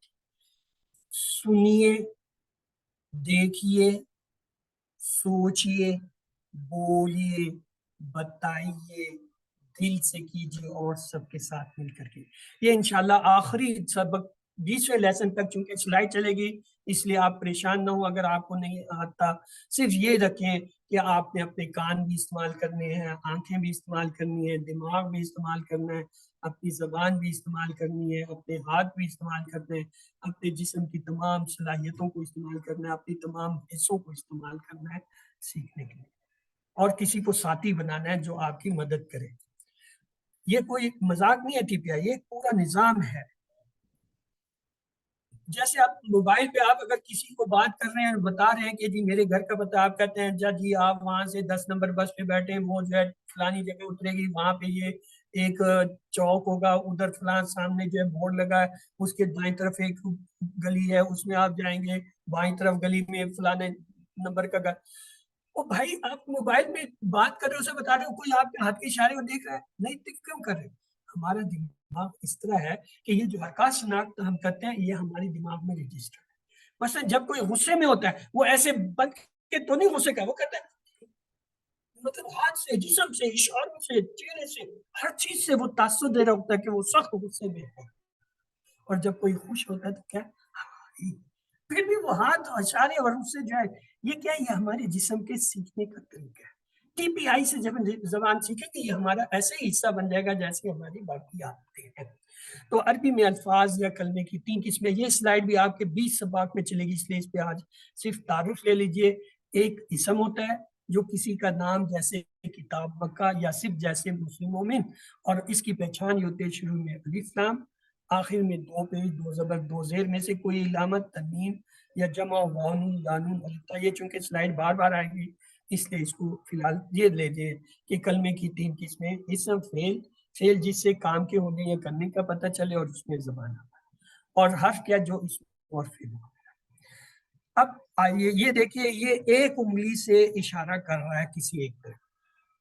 سنیے، دیکھیے، سوچیے، بولیے، بتائیے، دل سے کیجیے اور سب کے ساتھ مل کر کے۔ یہ انشاءاللہ آخری سبق 20ویں لیسن تک، چونکہ سلائیڈ چلے گی اس لیے آپ پریشان نہ ہو اگر آپ کو نہیں آتا۔ صرف یہ رکھیں کہ آپ نے اپنے کان بھی استعمال کرنے ہیں، آنکھیں بھی استعمال کرنی ہے، دماغ بھی استعمال کرنا ہے، اپنی زبان بھی استعمال کرنی ہے، اپنے ہاتھ بھی استعمال کرنے ہیں، اپنے جسم کی تمام صلاحیتوں کو استعمال کرنا ہے، اپنی تمام حصوں کو استعمال کرنا ہے سیکھنے کے لیے، اور کسی کو ساتھی بنانا ہے جو آپ کی مدد کرے۔ یہ کوئی مذاق نہیں ہے TPI، یہ پورا نظام ہے۔ جیسے آپ موبائل پہ آپ اگر کسی کو بات کر رہے ہیں، بتا رہے ہیں کہ جی میرے گھر کا پتہ، آپ کہتے ہیں جی آپ وہاں سے 10 نمبر بس پہ بیٹھے، وہ جو ہے فلانی جگہ اترے گی، وہاں پہ یہ ایک چوک ہوگا، ادھر فلان سامنے جو ہے بورڈ لگا ہے، اس کے دائیں طرف ایک گلی ہے، اس میں آپ جائیں گے، بائیں طرف گلی میں فلانے نمبر کا گھر۔ او بھائی آپ موبائل میں بات کر رہے ہو، اسے بتا رہے ہو، کوئی آپ کے ہاتھ کے اشارے کو دیکھ رہا ہے؟ نہیں، کیوں کر رہے؟ ہمارا دماغ اس طرح ہے کہ یہ جو حرکات شناخت ہم کرتے ہیں یہ ہمارے دماغ میں رجسٹر ہے۔ مثلا جب کوئی غصے میں ہوتا ہے، وہ ایسے بند کے تو نہیں غصے کا، وہ کہتا ہے مطلب ہاتھ سے، جسم سے، اشاروں سے، چہرے سے، ہر چیز سے وہ تاثر دے رہا ہوتا ہے کہ وہ سخت غصے میں ہے۔ اور جب کوئی خوش ہوتا ہے تو کیا، پھر بھی وہ ہاتھ اشارے اور اس سے جو ہے یہ کیا، یہ ہمارے جسم کے سیکھنے کا طریقہ ہے۔ TPI سے جب زبان سیکھیں گے یہ ہمارا ایسے ہی حصہ بن جائے گا جیسے ہماری باقی عادتیں ہیں۔ تو عربی میں الفاظ یا کلمے کی 3 قسمیں، یہ سلائیڈ بھی آپ کے 20 سباق میں چلے گی، اس لیے اس پہ آج صرف تعارف لے لیجئے۔ ایک اسم ہوتا ہے جو کسی کا نام جیسے کتاب مکہ یا صرف جیسے مسلم مومن، اور اس کی پہچان یہ ہوتی ہے شروع میں الف لام، آخر میں 2 پیش 2 زبر 2 زیر میں سے کوئی علامت، تنوین یا جمع، واو لانون التا۔ یہ چونکہ سلائیڈ بار بار آئے گی اس لیے اس کو فی الحال یہ لے دیں کہ کلمے کی 3 قسمیں، اسم، فعل جس سے کام کے ہونے یا کرنے کا پتہ چلے اور اس میں زبان آتا ہے، اور حرف کیا جو اس اور فعل ہوتا ہے۔ اب آئیے یہ دیکھیے، یہ ایک انگلی سے اشارہ کر رہا ہے کسی ایک طرف،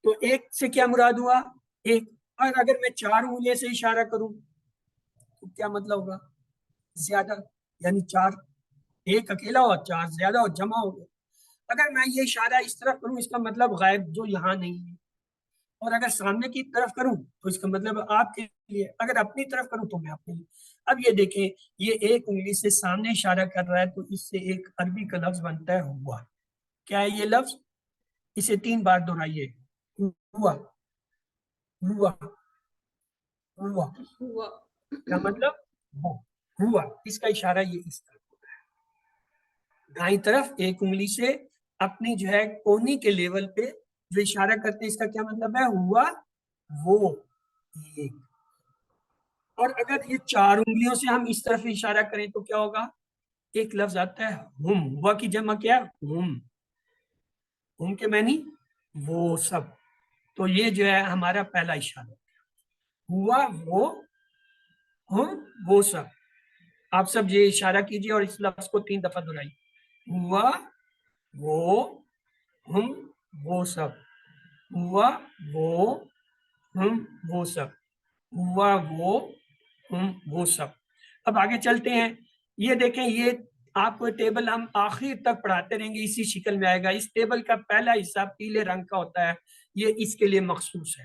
تو ایک سے کیا مراد ہوا؟ ایک۔ اور اگر میں 4 انگلیوں سے اشارہ کروں تو کیا مطلب ہوگا؟ زیادہ، یعنی 4 ایک اکیلا ہو، 4 زیادہ ہو، جمع ہو گیا۔ اگر میں یہ اشارہ اس طرف کروں اس کا مطلب غائب جو یہاں نہیں ہے، اور اگر سامنے کی طرف کروں تو اس کا مطلب آپ کے لیے، اگر اپنی طرف کروں تو میں اپنے لیے۔ اب یہ دیکھیں، یہ ایک انگلی سے سامنے اشارہ کر رہا ہے تو اس سے ایک عربی کا لفظ بنتا ہے ہوا۔ کیا ہے یہ لفظ؟ اسے 3 بار دہرائیے، ہوا، ہوا، ہوا۔ ہوا کیا مطلب؟ وہ ہوا۔ اس کا اشارہ یہ اس طرف ہوتا ہے، دائیں طرف ایک انگلی سے اپنی جو ہے کونی کے لیول پہ جو اشارہ کرتے ہیں، اس کا کیا مطلب ہے؟ ہوا، وہ، ایک۔ اور اگر یہ 4 انگلیوں سے ہم اس طرف اشارہ کریں تو کیا ہوگا؟ ایک لفظ آتا ہے ہم، ہوا کی جمع کیا؟ ہم کے معنی وہ سب۔ تو یہ جو ہے ہمارا پہلا اشارہ، ہوا، وہ، ہم، وہ سب۔ آپ سب یہ اشارہ کیجئے اور اس لفظ کو 3 دفعہ دہرائیے، ہوا، وہ، ہم، وہ سب، ہوا، وہ، ہم، وہ سب، ہوا، وہ، ہم، وہ سب۔ اب آگے چلتے ہیں، یہ دیکھیں، یہ آپ کو ٹیبل ہم آخر تک پڑھاتے رہیں گے، اسی شکل میں آئے گا۔ اس ٹیبل کا پہلا حصہ پیلے رنگ کا ہوتا ہے، یہ اس کے لیے مخصوص ہے۔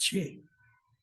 6,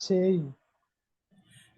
6।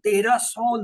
1300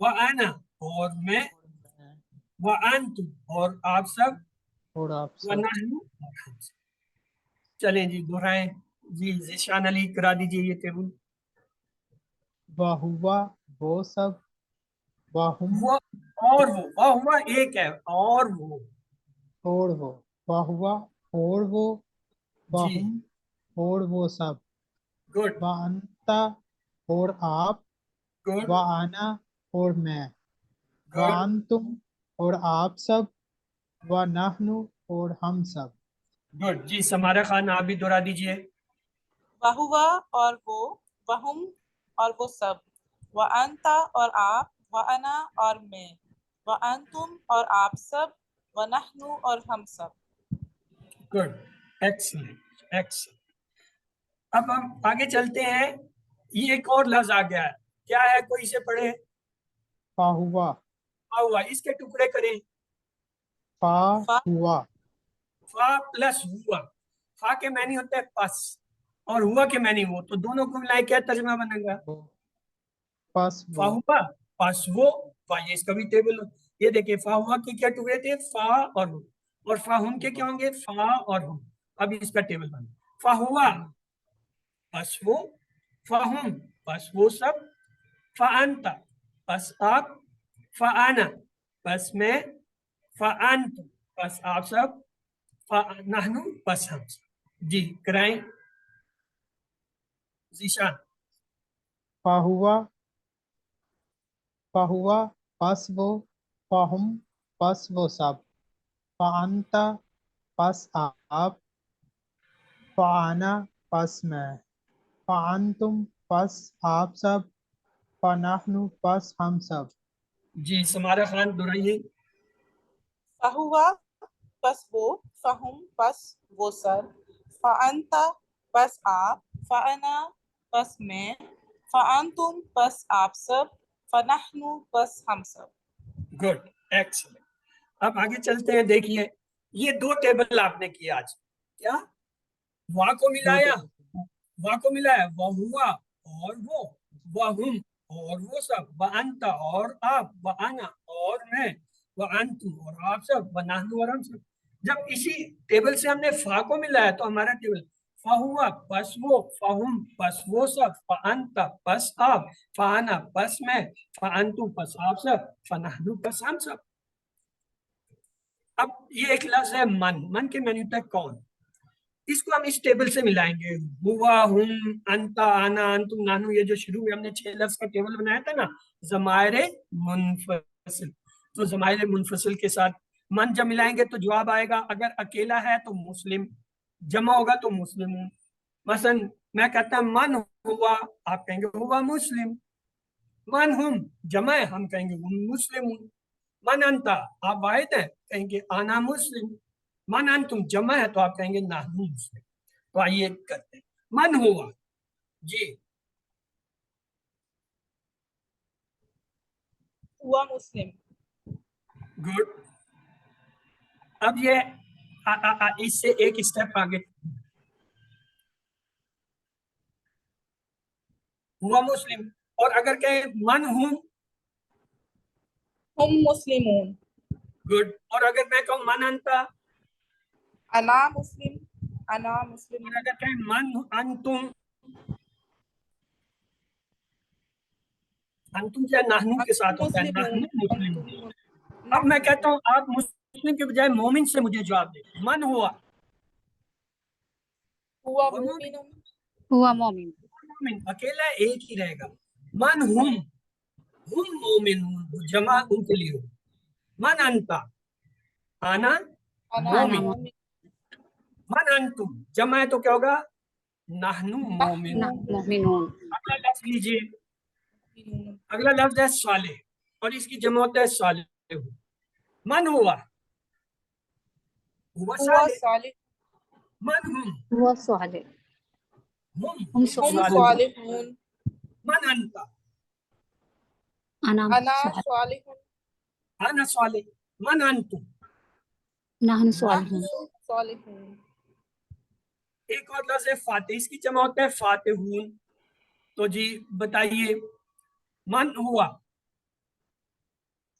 وَأَنَا اور میں، وَأَنْتُمْ اور آپ سب، اور آپ سب. وَنَحْنُ اور ہم سب. چلیں جی دہرائیں جی. ذیشان علی کرا دیجیے یہ ٹیبل. وَهُوَ وہ سب، وَهُمْ وہ اور وہ ہوا ایک ہے اور وہ. اور وہ، وَهُوَ اور وہ، جی وَهُمْ اور وہ سب، گڈ وَأَنْتَ اور آپ، گڈ وَأَنَا اور میں، گڈ وَأَنْتُمْ اور آپ سب، وَنَحْنُ اور ہم سب. گڈ. جی سمارا خان آپ بھی دہرا دیجیے. وہوا اور وہ، وہم اور وہ سب، وانتا اور آپ، وانا اور میں، وانتم اور آپ سب، ونحن اور ہم سب. گڈ. Excellent excellent. اب ہم آگے چلتے ہیں. یہ ایک اور لفظ آ گیا ہے. کیا ہے؟ کوئی اسے پڑھے. فَهُوَ ہوا. اس کے ٹکڑے کریں. فَهُوَ فا پلس ہوا. فا کے معنی ہوتا ہے پس اور ہوا کے معنی وہ. تو دونوں کو ملائے کیا ترجمہ بنے گا؟ پس فا وہ، ہوا پس وہ. فا یہ اس کا بھی ٹیبل. یہ دیکھیں فا ہوا کے کیا ٹکڑے تھے؟ فا اور ہو. اور فا ہم کے کیا ہوں گے؟ فا اور ہم. اب اس کا ٹیبل بنا. فا ہوا پس وہ، فا ہم پس وہ سب، فا انتا پس آپ، فا انا پس میں، فا انت پس آپ سب، نحن پس ہم سب. جی کرائیں ذیشان. فَهُوَ پس وہ، فَهُمْ پس وہ سب، فَأَنْتَ پس آپ، فَأَنَا پس میں، فَأَنْتُمْ پس آپ سب، فَنَحْنُ پس ہم سب. جی سمارا خان دہرائیے. فہوا پس وہ، فہم پس وہ سب، فانتا پس آپ، فانا پس میں، فانتم پس آپ سب، فنحن پس ہم سب. Good excellent. اب آگے چلتے ہیں. دیکھیے یہ دو ٹیبل آپ نے کیا آج. کیا؟ وا کو ملایا، وا کو ملایا، وہ ہوا اور وہ ہم اور وہ سب، وہ انتا اور آپ، وہ انا اور میں، وہ انتم اور آپ سب، وہ نحن اور ہم سب. جب اسی ٹیبل سے ہم نے فا کو ملایا تو ہمارا ٹیبل فا ہوا پس وہ، فہم پس وہ سب، فانتا پس آپ، فانا پس میں، فانتم پس آپ سب، فنحن پس ہم سب. اب یہ ایک لفظ ہے من. من کے معنی ہوتا ہے کون. اس کو ہم اس ٹیبل سے ملائیں گے. ہوا، ہم، انتا، آنا، انتم، نانو. یہ جو شروع میں ہم نے 6 لفظ کا ٹیبل بنایا تھا نا، ضمائر منفصل. تو ضمائر منفصل کے ساتھ من جب ملائیں گے تو جواب آئے گا. اگر اکیلا ہے تو مسلم، جمع ہوگا تو مسلمون. مثلا میں کہتا ہوں من ہوا، آپ کہیں گے ہوا مسلم. من ہم جمع ہے، ہم کہیں گے ہم مسلمون. من انتا آپ واحد ہیں، کہیں گے آنا مسلم. من انتم جمع ہے تو آپ کہیں گے نحن مسلم. تو آئیے کرتے ہیں. من ہوا. جی ہوا مسلم. گڈ. اب یہ اس سے ایک اسٹیپ آگے. ہوا مسلم. اور اگر کہیں من ہوں، ہم مسلمون. گڈ. اور اگر میں کہوں من انتا، انا مسلم، انا اور مسلمون. اگر کہیں من انتم، انتم کیا نحن کے ساتھ ہوتا ہے، نحن مسلم. اب میں کہتا ہوں آپ مسلم کے بجائے مومن سے مجھے جواب دیں. من ہوا، ہوا وہ مومن. مومن. ہوا مومن. مومن اکیلا ایک ہی رہے گا. من ہم مومن، جمع ان کے لیے ہو. من انتا آنا انا مومن. مومن. من انتم جمع ہے تو کیا ہوگا؟ نحن مومن. مومنون. اگلا لفظ لیجیے. مومنون. اگلا لفظ ہے صالح اور اس کی جمع ہوتا ہے صالح. من ہوا، ہوا ہوا صالح. صالح. من ہم ہوا صالح. ہم ہم ہم صالحون. صالحون. من انتا انا انا صالح. صالحون. انا صالح. من انتم نحن نحن صالحون. صالحون. ایک اور لفظ ہے فاتح، اس کی جمع ہوتا ہے فاتحون. تو جی بتائیے من ہوا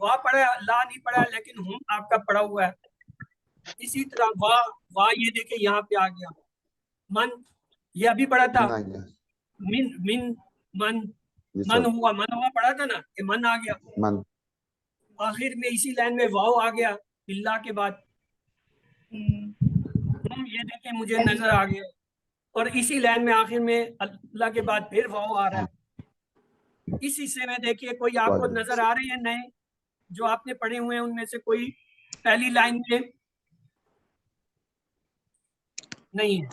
وا پڑھا لا نہیں پڑھا لیکن ہم آپ کا پڑھا ہوا ہے. اسی طرح وا وا یہ دیکھیں یہاں پہ آ گیا. من یہ ابھی پڑھا تھا. من آ گیا. من من من جی من سر. ہوا پڑھا تھا نا کہ من آ گیا. من. آخر میں اسی لائن میں واو آ گیا اللہ کے بعد. ہم یہ دیکھیں مجھے نظر آ گیا. اور اسی لائن میں آخر میں اللہ کے بعد پھر واو آ رہا ہے. اس حصے میں دیکھیے کوئی آپ کو نظر آ رہے ہیں نئے جو آپ نے پڑھے ہوئے ہیں ان میں سے کوئی پہلی لائن میں نہیں ہے.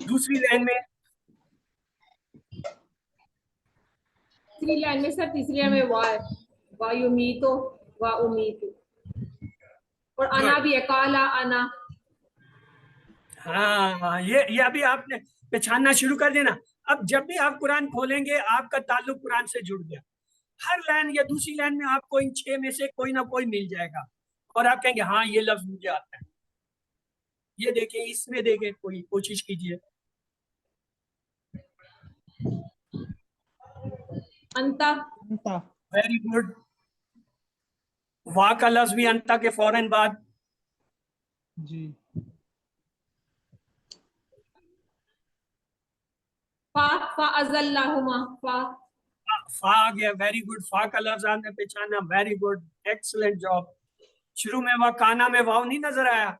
دوسری لائن میں تیسری لائن میں سر تیسری لائن میں وا ہے. وا یمیتو وا امیتو. اور انا بھی ہے کالا انا. ہاں یہ ابھی آپ نے پہچاننا شروع کر دینا. اب جب بھی آپ قرآن کھولیں گے آپ کا تعلق قرآن سے جڑ گیا. ہر لائن یا دوسری لائن میں آپ کو ان 6 میں سے کوئی نہ کوئی مل جائے گا اور آپ کہیں گے ہاں یہ لفظ مجھے آتا ہے. یہ دیکھیں اس میں دیکھیں کوئی کوشش کیجئے. انتا. انتا. Very good. وا کا لفظ بھی انتا کے فوراً بعد. جی. فا فا ازلہما. فا فا آ گیا. Very good. فا کا لفظ آپ نے پہچانا. Very good. Excellent job. شروع میں وہ کانا میں واو نہیں نظر آیا.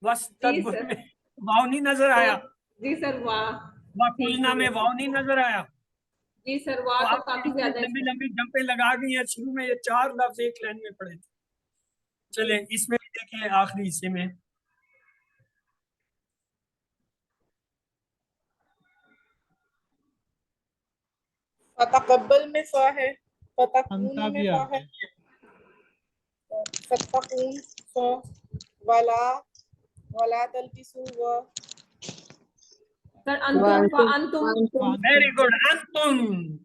بس تدبر میں واو نہیں نظر آیا. جی سر وا. وَقُلْنَا میں واو نہیں نظر آیا. جی سر وا تو تو آپ کافی زیادہ ہے. لمبی لمبی جمپیں لگا گئی ہیں. شروع میں یہ 4 لفظ ایک لائن میں پڑے تھے. چلیں اس میں بھی دیکھیں آخری حصے میں. فتقبل میں فا ہے. فتقون انتا میں بھی آ فا ہے. گیا. فتقون فا. ولا ولا تلبسوا و. سر انتم فانتم. Very good.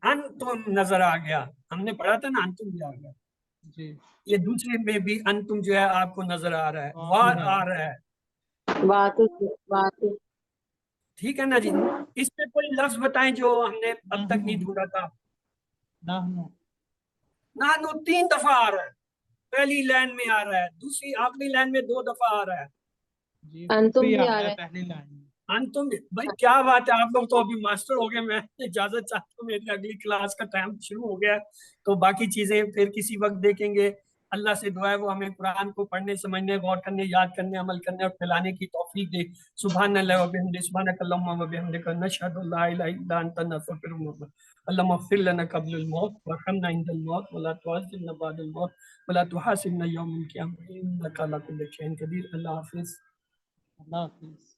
انتم نظر آ گیا. ہم نے پڑھا تھا نا انتم بھی آ گیا. جی. یہ دوسرے میں بھی انتم جو ہے آپ کو نظر آ رہا ہے. وا آ رہا ہے. ٹھیک ہے نا جی. اس میں کوئی لفظ بتائیں جو ہم نے اب تک نہیں ڈھونڈا تھا. نحنو. نحنو 3 دفعہ آ رہا ہے. پہلی لائن میں آ رہا ہے. دوسری آخری لائن میں 2 دفعہ آ رہا ہے. جی انتم بھی آ رہا ہے پہلی لائن میں. انتم بھائی کیا بات ہے. آپ لوگ تو ابھی ماسٹر ہو گئے. میں اجازت چاہتا ہوں. میری اگلی کلاس کا ٹائم شروع ہو گیا ہے تو باقی چیزیں پھر کسی وقت دیکھیں گے. اللہ سے دعا ہے وہ ہمیں قرآن کو پڑھنے سمجھنے غور کرنے یاد کرنے عمل کرنے اور پھیلانے کی توفیق دے. سبحان اللہ و بحمدہ. سبحانک اللہم و بحمدک. نشہد ان لا الہ الا انت نستغفرک و نتوب الیک. اللہم اغفر لنا قبل الموت وارحمنا عند الموت ولا تعذبنا بعد الموت ولا تحاسبنا یوم القیامة انک علی کل شیء قدیر. اللہ حافظ. اللہ حافظ.